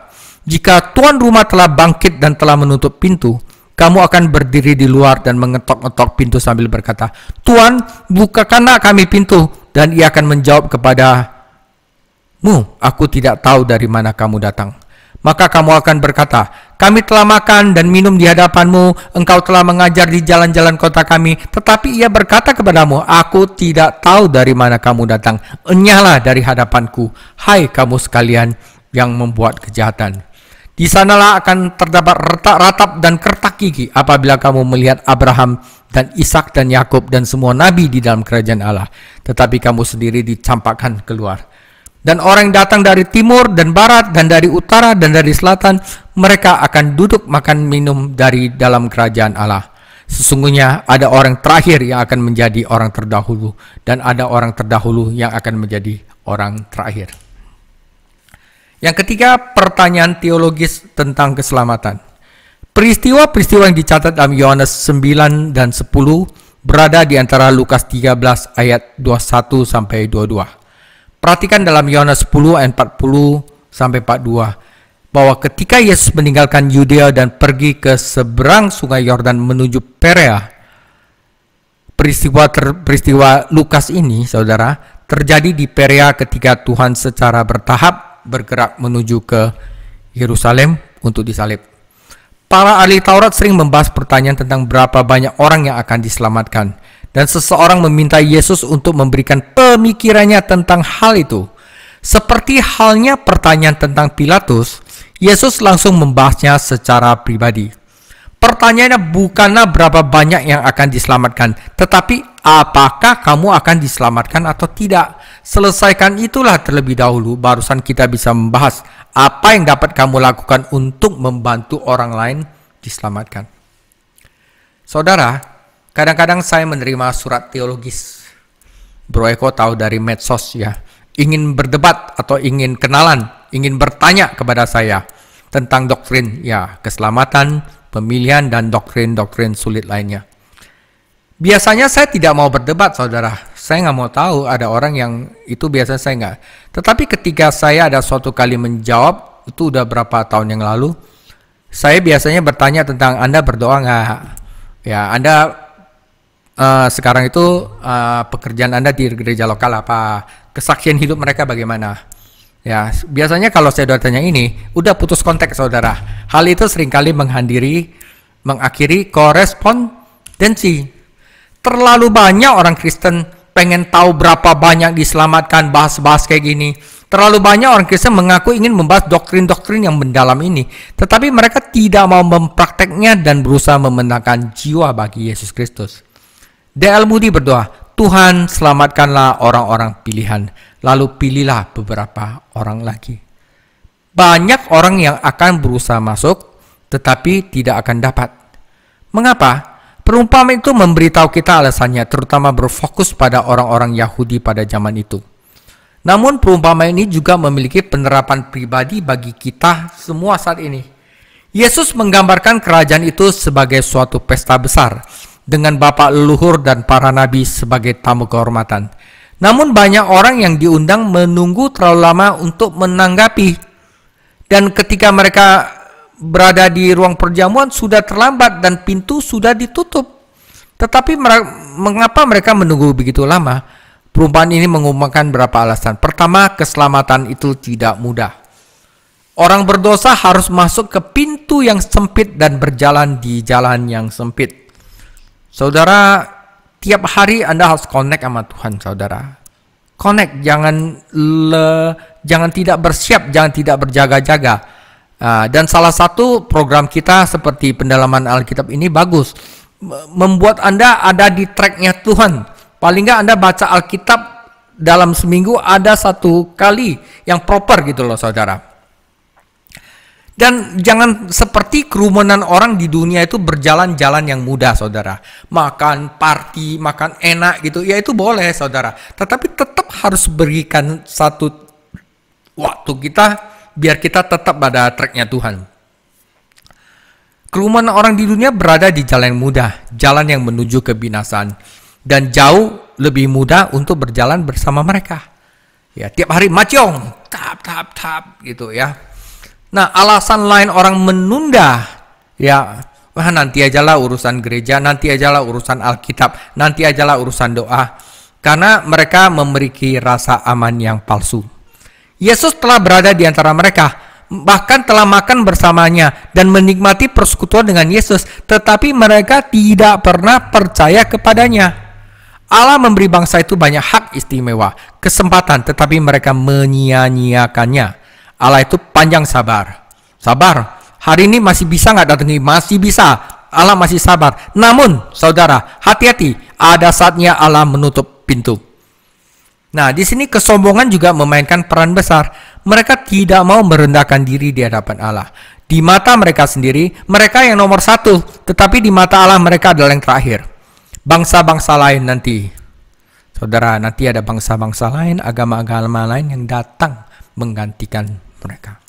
Jika tuan rumah telah bangkit dan telah menutup pintu, kamu akan berdiri di luar dan mengetok-ngetok pintu sambil berkata, 'Tuan, bukakanlah kami pintu.' Dan ia akan menjawab kepadamu, 'Aku tidak tahu dari mana kamu datang.' Maka kamu akan berkata, 'Kami telah makan dan minum di hadapanmu, engkau telah mengajar di jalan-jalan kota kami.' Tetapi ia berkata kepadamu, 'Aku tidak tahu dari mana kamu datang. Enyahlah dari hadapanku, hai kamu sekalian yang membuat kejahatan.' Di sanalah akan terdapat retak ratap dan kertak gigi apabila kamu melihat Abraham dan Ishak dan Yakub dan semua nabi di dalam kerajaan Allah. Tetapi kamu sendiri dicampakkan keluar. Dan orang yang datang dari timur dan barat dan dari utara dan dari selatan, mereka akan duduk makan minum dari dalam kerajaan Allah. Sesungguhnya ada orang terakhir yang akan menjadi orang terdahulu, dan ada orang terdahulu yang akan menjadi orang terakhir." Yang ketiga, pertanyaan teologis tentang keselamatan. Peristiwa-peristiwa yang dicatat dalam Yohanes 9 dan 10 berada di antara Lukas 13 ayat 21 sampai 22. Perhatikan dalam Yohanes 10 ayat 40 sampai 42 bahwa ketika Yesus meninggalkan Yudea dan pergi ke seberang sungai Yordan menuju Perea, peristiwa Lukas ini, saudara, terjadi di Perea ketika Tuhan secara bertahap bergerak menuju ke Yerusalem untuk disalib. Para ahli Taurat sering membahas pertanyaan tentang berapa banyak orang yang akan diselamatkan. Dan seseorang meminta Yesus untuk memberikan pemikirannya tentang hal itu. Seperti halnya pertanyaan tentang Pilatus, Yesus langsung membahasnya secara pribadi. Pertanyaannya bukanlah berapa banyak yang akan diselamatkan, tetapi apakah kamu akan diselamatkan atau tidak. Selesaikan itulah terlebih dahulu, barusan kita bisa membahas apa yang dapat kamu lakukan untuk membantu orang lain diselamatkan. Saudara, kadang-kadang saya menerima surat teologis. Bro Eko tahu dari medsos ya, ingin berdebat atau ingin kenalan, ingin bertanya kepada saya tentang doktrin ya, keselamatan, pemilihan, dan doktrin-doktrin sulit lainnya. Biasanya saya tidak mau berdebat, saudara. Saya nggak mau tahu, ada orang yang itu biasanya saya nggak. Tetapi ketika saya ada suatu kali menjawab, itu udah berapa tahun yang lalu, saya biasanya bertanya tentang Anda berdoa nggak? Ya, Anda sekarang itu pekerjaan Anda di gereja lokal apa? Kesaksian hidup mereka bagaimana? Ya, biasanya kalau saya udah tanya ini, udah putus kontak, saudara. Hal itu seringkali mengakhiri korespondensi. Terlalu banyak orang Kristen pengen tahu berapa banyak diselamatkan, bahas-bahas kayak gini. Terlalu banyak orang Kristen mengaku ingin membahas doktrin-doktrin yang mendalam ini, tetapi mereka tidak mau memprakteknya dan berusaha memenangkan jiwa bagi Yesus Kristus. D.L. Moody berdoa, Tuhan selamatkanlah orang-orang pilihan, lalu pilihlah beberapa orang lagi. Banyak orang yang akan berusaha masuk, tetapi tidak akan dapat. Mengapa? Perumpamaan itu memberitahu kita alasannya, terutama berfokus pada orang-orang Yahudi pada zaman itu. Namun perumpamaan ini juga memiliki penerapan pribadi bagi kita semua saat ini. Yesus menggambarkan kerajaan itu sebagai suatu pesta besar, dengan bapak leluhur dan para nabi sebagai tamu kehormatan. Namun banyak orang yang diundang menunggu terlalu lama untuk menanggapi. Dan ketika mereka berada di ruang perjamuan sudah terlambat dan pintu sudah ditutup. Tetapi mengapa mereka menunggu begitu lama? Perumpamaan ini mengumumkan beberapa alasan. Pertama, keselamatan itu tidak mudah. Orang berdosa harus masuk ke pintu yang sempit dan berjalan di jalan yang sempit. Saudara, tiap hari Anda harus connect sama Tuhan, saudara. Connect, jangan tidak bersiap, jangan tidak berjaga-jaga. Dan salah satu program kita seperti pendalaman Alkitab ini bagus. Membuat Anda ada di tracknya Tuhan. Paling nggak Anda baca Alkitab dalam seminggu ada satu kali yang proper gitu loh, saudara. Dan jangan seperti kerumunan orang di dunia itu berjalan-jalan yang mudah, saudara. Makan, party, makan enak gitu. Ya itu boleh, saudara. Tetapi tetap harus berikan satu waktu kita biar kita tetap pada tracknya Tuhan. Kerumunan orang di dunia berada di jalan yang mudah, jalan yang menuju kebinasaan. Dan jauh lebih mudah untuk berjalan bersama mereka. Ya, tiap hari macong, tap gitu ya. Nah, alasan lain orang menunda, ya, nanti ajalah urusan gereja, nanti ajalah urusan Alkitab, nanti ajalah urusan doa, karena mereka memiliki rasa aman yang palsu. Yesus telah berada di antara mereka, bahkan telah makan bersamanya dan menikmati persekutuan dengan Yesus, tetapi mereka tidak pernah percaya kepadanya. Allah memberi bangsa itu banyak hak istimewa, kesempatan, tetapi mereka menyia-nyiakannya. Allah itu panjang sabar. Sabar. Hari ini masih bisa nggak datangi? Masih bisa. Allah masih sabar. Namun, saudara, hati-hati. Ada saatnya Allah menutup pintu. Nah, di sini kesombongan juga memainkan peran besar. Mereka tidak mau merendahkan diri di hadapan Allah. Di mata mereka sendiri, mereka yang nomor satu. Tetapi di mata Allah mereka adalah yang terakhir. Bangsa-bangsa lain nanti. Saudara, nanti ada bangsa-bangsa lain, agama-agama lain yang datang menggantikan mereka.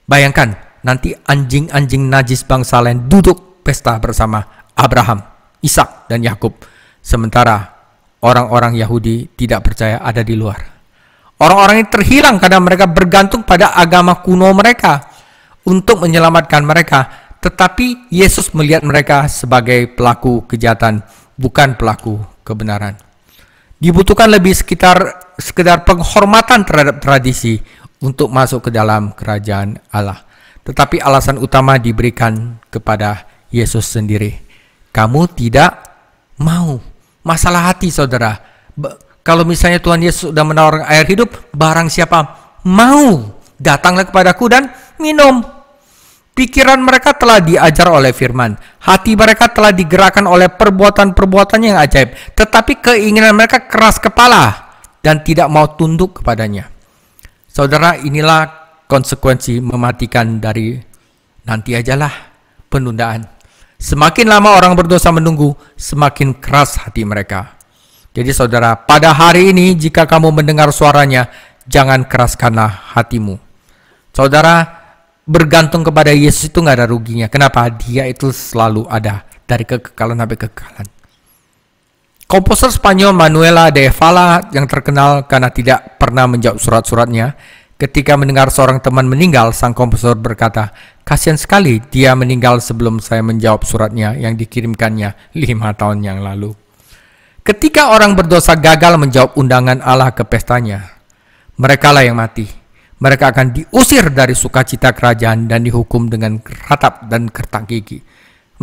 Bayangkan, nanti anjing-anjing najis bangsa lain duduk pesta bersama Abraham, Ishak, dan Yakub. Sementara orang-orang Yahudi tidak percaya ada di luar. Orang-orang ini terhilang karena mereka bergantung pada agama kuno mereka untuk menyelamatkan mereka. Tetapi Yesus melihat mereka sebagai pelaku kejahatan, bukan pelaku kebenaran. Dibutuhkan lebih sekedar penghormatan terhadap tradisi untuk masuk ke dalam kerajaan Allah. Tetapi alasan utama diberikan kepada Yesus sendiri. Kamu tidak mau. Masalah hati, saudara. Kalau misalnya Tuhan Yesus sudah menawarkan air hidup, barang siapa mau, datanglah kepadaku dan minum. Pikiran mereka telah diajar oleh firman. Hati mereka telah digerakkan oleh perbuatan-perbuatan yang ajaib. Tetapi keinginan mereka keras kepala dan tidak mau tunduk kepadanya. Saudara, inilah konsekuensi mematikan dari nanti ajalah penundaan. Semakin lama orang berdosa menunggu, semakin keras hati mereka. Jadi saudara, pada hari ini jika kamu mendengar suaranya, jangan keraskanlah hatimu. Saudara, bergantung kepada Yesus itu nggak ada ruginya. Kenapa? Dia itu selalu ada dari kekekalan sampai kekekalan. Komposer Spanyol Manuela de Falla yang terkenal karena tidak pernah menjawab surat-suratnya, ketika mendengar seorang teman meninggal, sang komposer berkata, kasihan sekali dia meninggal sebelum saya menjawab suratnya yang dikirimkannya 5 tahun yang lalu. Ketika orang berdosa gagal menjawab undangan Allah ke pestanya, merekalah yang mati. Mereka akan diusir dari sukacita kerajaan dan dihukum dengan ratap dan kertak gigi.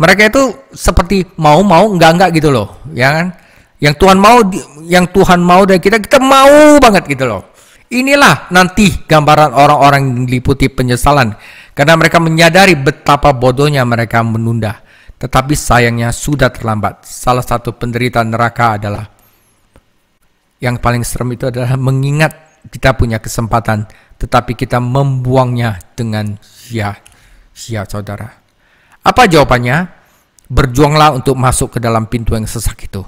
Mereka itu seperti mau-mau, enggak-enggak gitu loh, ya kan? Yang Tuhan mau dari kita mau banget gitu loh. Inilah nanti gambaran orang-orang yang diliputi penyesalan karena mereka menyadari betapa bodohnya mereka menunda. Tetapi sayangnya sudah terlambat. Salah satu penderita neraka adalah yang paling serem itu adalah mengingat kita punya kesempatan, tetapi kita membuangnya dengan sia-sia, saudara. Apa jawabannya? Berjuanglah untuk masuk ke dalam pintu yang sesak itu.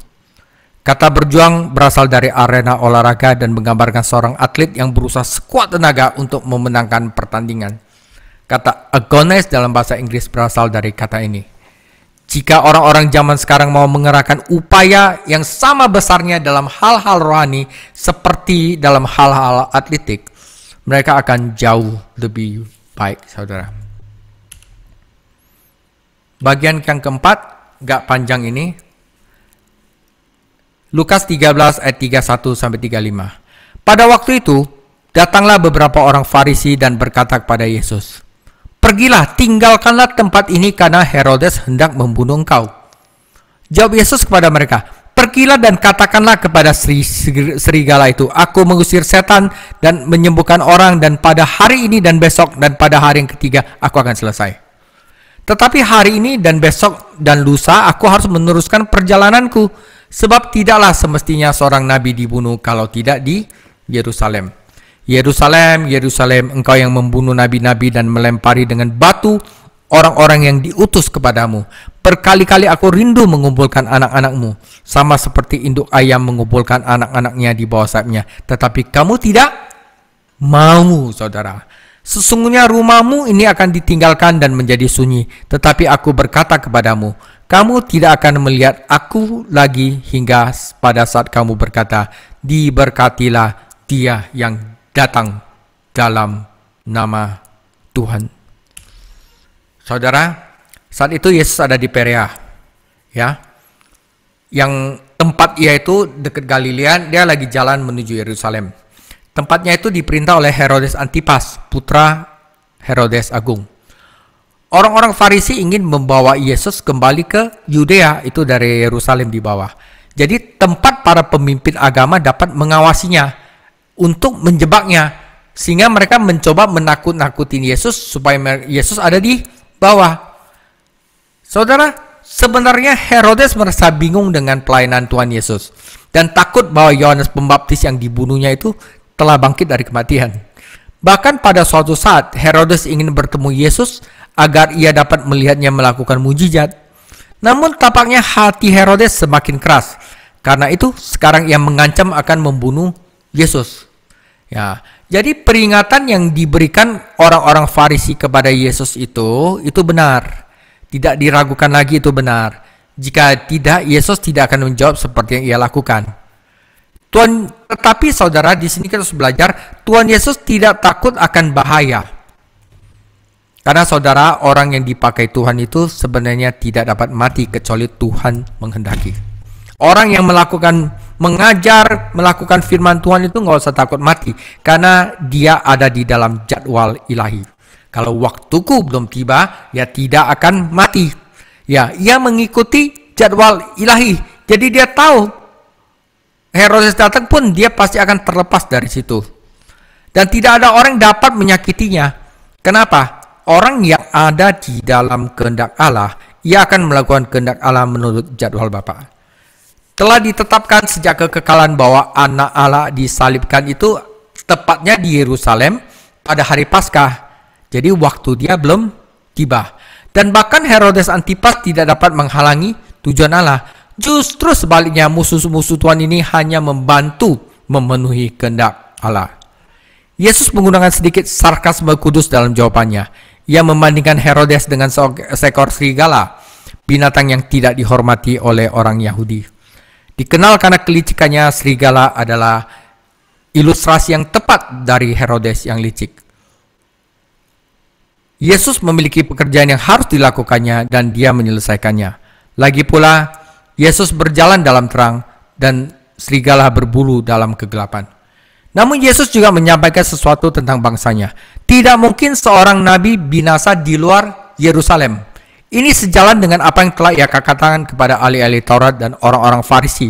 Kata berjuang berasal dari arena olahraga dan menggambarkan seorang atlet yang berusaha sekuat tenaga untuk memenangkan pertandingan. Kata agonize dalam bahasa Inggris berasal dari kata ini. Jika orang-orang zaman sekarang mau mengerahkan upaya yang sama besarnya dalam hal-hal rohani seperti dalam hal-hal atletik, mereka akan jauh lebih baik, saudara. Bagian yang keempat, gak panjang ini. Lukas 13 ayat 31-35. Pada waktu itu, datanglah beberapa orang Farisi dan berkata kepada Yesus, pergilah, tinggalkanlah tempat ini karena Herodes hendak membunuh engkau. Jawab Yesus kepada mereka, pergilah dan katakanlah kepada serigala itu, aku mengusir setan dan menyembuhkan orang, dan pada hari ini dan besok dan pada hari yang ketiga aku akan selesai. Tetapi hari ini dan besok dan lusa aku harus meneruskan perjalananku, sebab tidaklah semestinya seorang nabi dibunuh kalau tidak di Yerusalem. Yerusalem, Yerusalem, engkau yang membunuh nabi-nabi dan melempari dengan batu orang-orang yang diutus kepadamu. Berkali-kali aku rindu mengumpulkan anak-anakmu, sama seperti induk ayam mengumpulkan anak-anaknya di bawah sayapnya. Tetapi kamu tidak mau, saudara. Sesungguhnya rumahmu ini akan ditinggalkan dan menjadi sunyi. Tetapi aku berkata kepadamu, kamu tidak akan melihat aku lagi hingga pada saat kamu berkata, diberkatilah dia yang datang dalam nama Tuhan. Saudara, saat itu Yesus ada di Perea, ya, yang tempat ia itu dekat Galilea. Dia lagi jalan menuju Yerusalem. Tempatnya itu diperintah oleh Herodes Antipas, putra Herodes Agung. Orang-orang Farisi ingin membawa Yesus kembali ke Yudea, itu dari Yerusalem di bawah. Jadi tempat para pemimpin agama dapat mengawasinya untuk menjebaknya, sehingga mereka mencoba menakut-nakutin Yesus supaya Yesus ada di bawah. Saudara, sebenarnya Herodes merasa bingung dengan pelayanan Tuhan Yesus dan takut bahwa Yohanes Pembaptis yang dibunuhnya itu telah bangkit dari kematian. Bahkan pada suatu saat Herodes ingin bertemu Yesus agar ia dapat melihatnya melakukan mujizat. Namun tampaknya hati Herodes semakin keras. Karena itu sekarang ia mengancam akan membunuh Yesus. Ya, jadi peringatan yang diberikan orang-orang Farisi kepada Yesus itu benar. Tidak diragukan lagi, itu benar. Jika tidak, Yesus tidak akan menjawab seperti yang ia lakukan. Tetapi saudara, di sini kita harus belajar, Tuhan Yesus tidak takut akan bahaya. Karena saudara, orang yang dipakai Tuhan itu sebenarnya tidak dapat mati kecuali Tuhan menghendaki. Orang yang mengajar, melakukan firman Tuhan itu nggak usah takut mati, karena dia ada di dalam jadwal ilahi. Kalau waktuku belum tiba, ya tidak akan mati. Ya, ia mengikuti jadwal ilahi. Jadi dia tahu Herodes datang pun dia pasti akan terlepas dari situ. Dan tidak ada orang yang dapat menyakitinya. Kenapa? Orang yang ada di dalam kehendak Allah, ia akan melakukan kehendak Allah menurut jadwal Bapa. Telah ditetapkan sejak kekekalan bahwa anak Allah disalibkan itu tepatnya di Yerusalem pada hari Paskah. Jadi waktu dia belum tiba. Dan bahkan Herodes Antipas tidak dapat menghalangi tujuan Allah. Justru sebaliknya musuh-musuh Tuhan ini hanya membantu memenuhi kehendak Allah. Yesus menggunakan sedikit sarkasme kudus dalam jawabannya. Ia membandingkan Herodes dengan seekor serigala, binatang yang tidak dihormati oleh orang Yahudi. Dikenal karena kelicikannya, serigala adalah ilustrasi yang tepat dari Herodes yang licik. Yesus memiliki pekerjaan yang harus dilakukannya dan dia menyelesaikannya. Lagi pula, Yesus berjalan dalam terang dan serigala berbulu dalam kegelapan. Namun Yesus juga menyampaikan sesuatu tentang bangsanya. Tidak mungkin seorang nabi binasa di luar Yerusalem. Ini sejalan dengan apa yang telah ia katakan kepada ahli-ahli Taurat dan orang-orang Farisi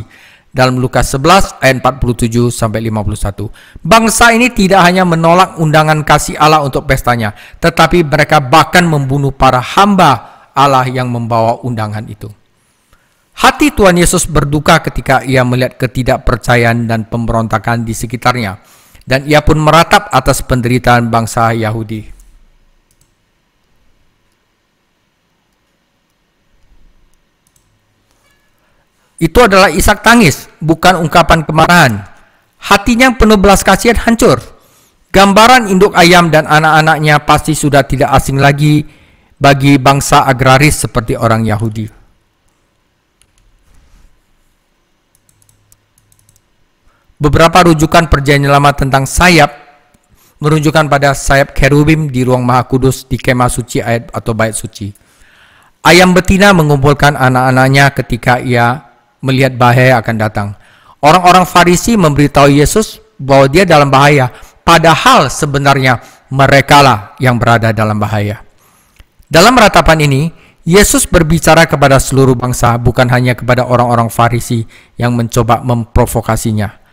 dalam Lukas 11 ayat 47 sampai 51. Bangsa ini tidak hanya menolak undangan kasih Allah untuk pestanya, tetapi mereka bahkan membunuh para hamba Allah yang membawa undangan itu. Hati Tuhan Yesus berduka ketika ia melihat ketidakpercayaan dan pemberontakan di sekitarnya, dan ia pun meratap atas penderitaan bangsa Yahudi. Itu adalah isak tangis, bukan ungkapan kemarahan. Hatinya yang penuh belas kasihan hancur. Gambaran induk ayam dan anak-anaknya pasti sudah tidak asing lagi bagi bangsa agraris seperti orang Yahudi. Beberapa rujukan perjanjian lama tentang sayap menunjukkan pada sayap kerubim di ruang maha kudus di kemah suci ayat atau bait suci. Ayam betina mengumpulkan anak-anaknya ketika ia melihat bahaya akan datang. Orang-orang Farisi memberitahu Yesus bahwa dia dalam bahaya, padahal sebenarnya merekalah yang berada dalam bahaya. Dalam ratapan ini, Yesus berbicara kepada seluruh bangsa, bukan hanya kepada orang-orang Farisi yang mencoba memprovokasinya.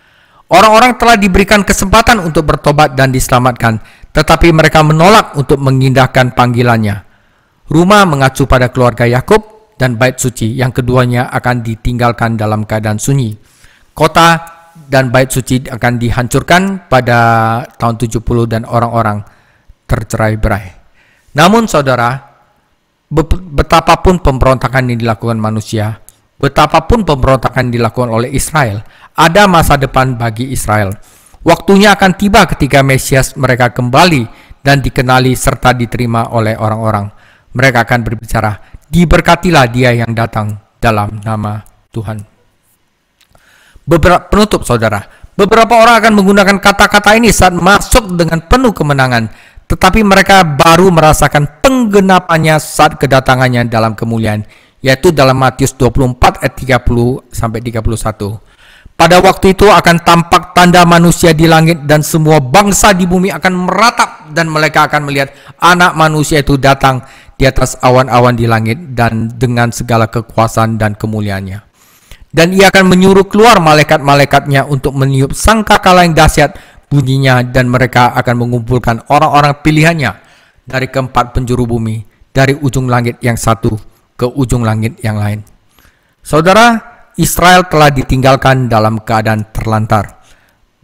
Orang-orang telah diberikan kesempatan untuk bertobat dan diselamatkan, tetapi mereka menolak untuk mengindahkan panggilannya. Rumah mengacu pada keluarga Yakub dan bait suci, yang keduanya akan ditinggalkan dalam keadaan sunyi. Kota dan bait suci akan dihancurkan pada tahun 70 dan orang-orang tercerai-berai. Namun saudara, betapapun pemberontakan yang dilakukan manusia, betapapun pemberontakan dilakukan oleh Israel, ada masa depan bagi Israel. Waktunya akan tiba ketika Mesias mereka kembali dan dikenali serta diterima oleh orang-orang. Mereka akan berbicara, diberkatilah dia yang datang dalam nama Tuhan. Penutup saudara, beberapa orang akan menggunakan kata-kata ini saat masuk dengan penuh kemenangan, tetapi mereka baru merasakan penggenapannya saat kedatangannya dalam kemuliaan, yaitu dalam Matius 24 ayat 30 sampai 31. Pada waktu itu akan tampak tanda manusia di langit dan semua bangsa di bumi akan meratap dan mereka akan melihat anak manusia itu datang di atas awan-awan di langit dan dengan segala kekuasaan dan kemuliaannya. Dan ia akan menyuruh keluar malaikat-malaikatnya untuk meniup sangkakala yang dahsyat bunyinya, dan mereka akan mengumpulkan orang-orang pilihannya dari keempat penjuru bumi, dari ujung langit yang satu ke ujung langit yang lain. Saudara, Israel telah ditinggalkan dalam keadaan terlantar.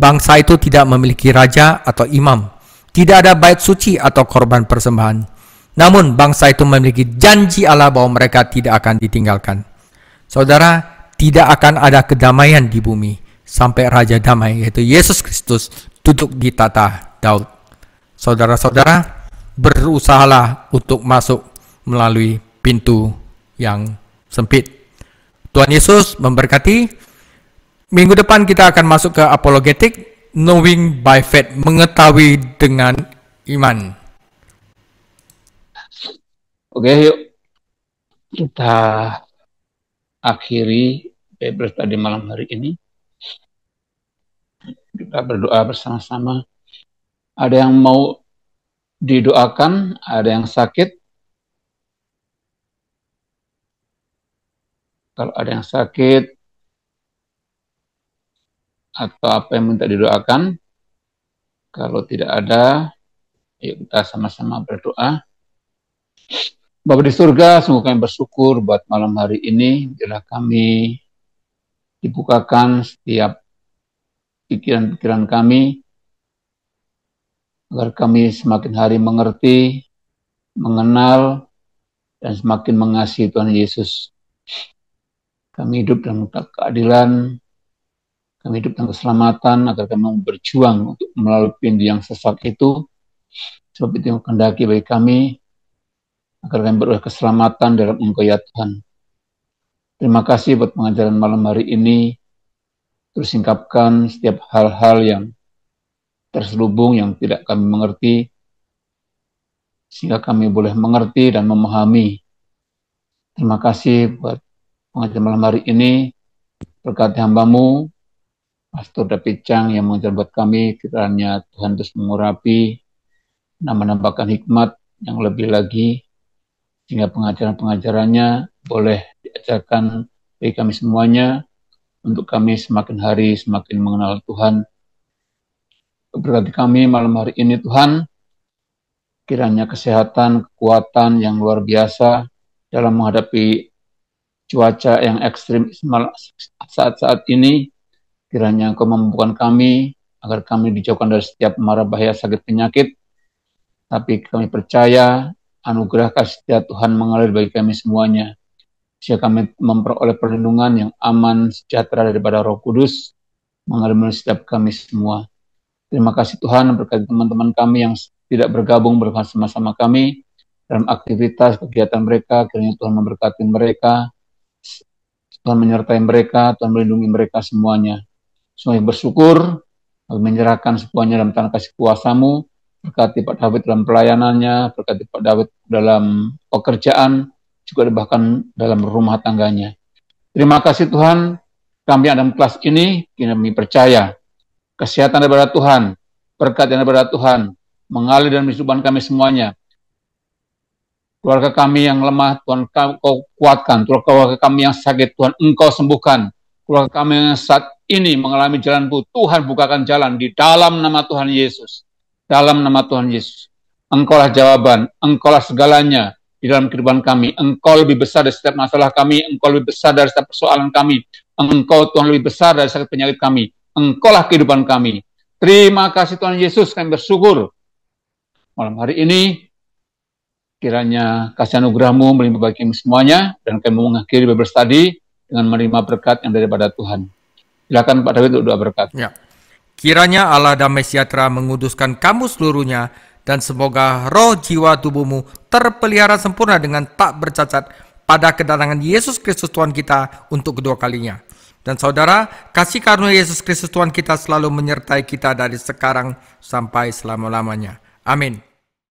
Bangsa itu tidak memiliki raja atau imam, tidak ada bait suci atau korban persembahan. Namun bangsa itu memiliki janji Allah bahwa mereka tidak akan ditinggalkan. Saudara, tidak akan ada kedamaian di bumi sampai Raja Damai, yaitu Yesus Kristus, duduk di tata Daud. Saudara-saudara, berusahalah untuk masuk melalui pintu yang sempit. Tuhan Yesus memberkati. Minggu depan kita akan masuk ke apologetik, knowing by faith, mengetahui dengan iman. Oke, yuk kita akhiri Bebres tadi malam hari ini. Kita berdoa bersama-sama. Ada yang mau didoakan? Ada yang sakit? Kalau ada yang sakit atau apa yang minta didoakan? Kalau tidak ada, yuk kita sama-sama berdoa. Bapa di surga, sungguh kami bersyukur buat malam hari ini, bila kami dibukakan setiap pikiran-pikiran kami, agar kami semakin hari mengerti, mengenal, dan semakin mengasihi Tuhan Yesus. Kami hidup dalam keadilan, kami hidup dalam keselamatan, agar kami mau berjuang untuk melalui pintu yang sesak itu, sebab itu yang kehendaki bagi kami, agar kami beroleh keselamatan dalam Engkau ya Tuhan. Terima kasih buat pengajaran malam hari ini, terus singkapkan setiap hal-hal yang terselubung yang tidak kami mengerti, sehingga kami boleh mengerti dan memahami. Terima kasih buat pengajaran malam hari ini, berkati hamba-Mu, Pastor David Chang yang mengajar buat kami, kiranya Tuhan terus mengurapi dan menambahkan hikmat yang lebih lagi, sehingga pengajaran-pengajarannya boleh diajarkan bagi kami semuanya, untuk kami semakin hari semakin mengenal Tuhan. Berkati kami malam hari ini Tuhan, kiranya kesehatan, kekuatan yang luar biasa dalam menghadapi cuaca yang ekstrim saat-saat ini. Kiranya Engkau memampukan kami, agar kami dijauhkan dari setiap mara bahaya sakit penyakit. Tapi kami percaya, anugerah kasih setia Tuhan mengalir bagi kami semuanya, sehingga kami memperoleh perlindungan yang aman, sejahtera daripada Roh Kudus, mengalir melalui setiap kami semua. Terima kasih Tuhan, berkati teman-teman kami yang tidak bergabung bersama-sama kami dalam aktivitas kegiatan mereka. Kiranya Tuhan memberkati mereka, Tuhan menyertai mereka, Tuhan melindungi mereka semuanya. Semua bersyukur, menyerahkan semuanya dalam tangan kasih kuasa-Mu. Berkati Pak David dalam pelayanannya, berkati Pak David dalam pekerjaan, juga bahkan dalam rumah tangganya. Terima kasih Tuhan, kami dalam kelas ini, kami percaya kesehatan daripada Tuhan, berkat daripada Tuhan, mengalir dalam kehidupan kami semuanya. Keluarga kami yang lemah, Tuhan Kau kuatkan. Keluarga kami yang sakit, Tuhan Engkau sembuhkan. Keluarga kami yang saat ini mengalami jalan buntu, Tuhan bukakan jalan di dalam nama Tuhan Yesus. Dalam nama Tuhan Yesus. Engkaulah jawaban, Engkaulah segalanya di dalam kehidupan kami. Engkau lebih besar dari setiap masalah kami, Engkau lebih besar dari setiap persoalan kami. Engkau Tuhan lebih besar dari sakit penyakit kami. Engkaulah kehidupan kami. Terima kasih Tuhan Yesus, kami bersyukur. Malam hari ini, kiranya kasih anugerah-Mu melimpah bagi kami semuanya, dan kami mengakhiri Bible Study dengan menerima berkat yang daripada Tuhan. Silakan Pak David untuk doa berkat. Ya. Kiranya Allah damai sejahtera menguduskan kamu seluruhnya, dan semoga roh jiwa tubuhmu terpelihara sempurna dengan tak bercacat pada kedatangan Yesus Kristus Tuhan kita untuk kedua kalinya. Dan saudara, kasih karunia Yesus Kristus Tuhan kita selalu menyertai kita dari sekarang sampai selama-lamanya. Amin.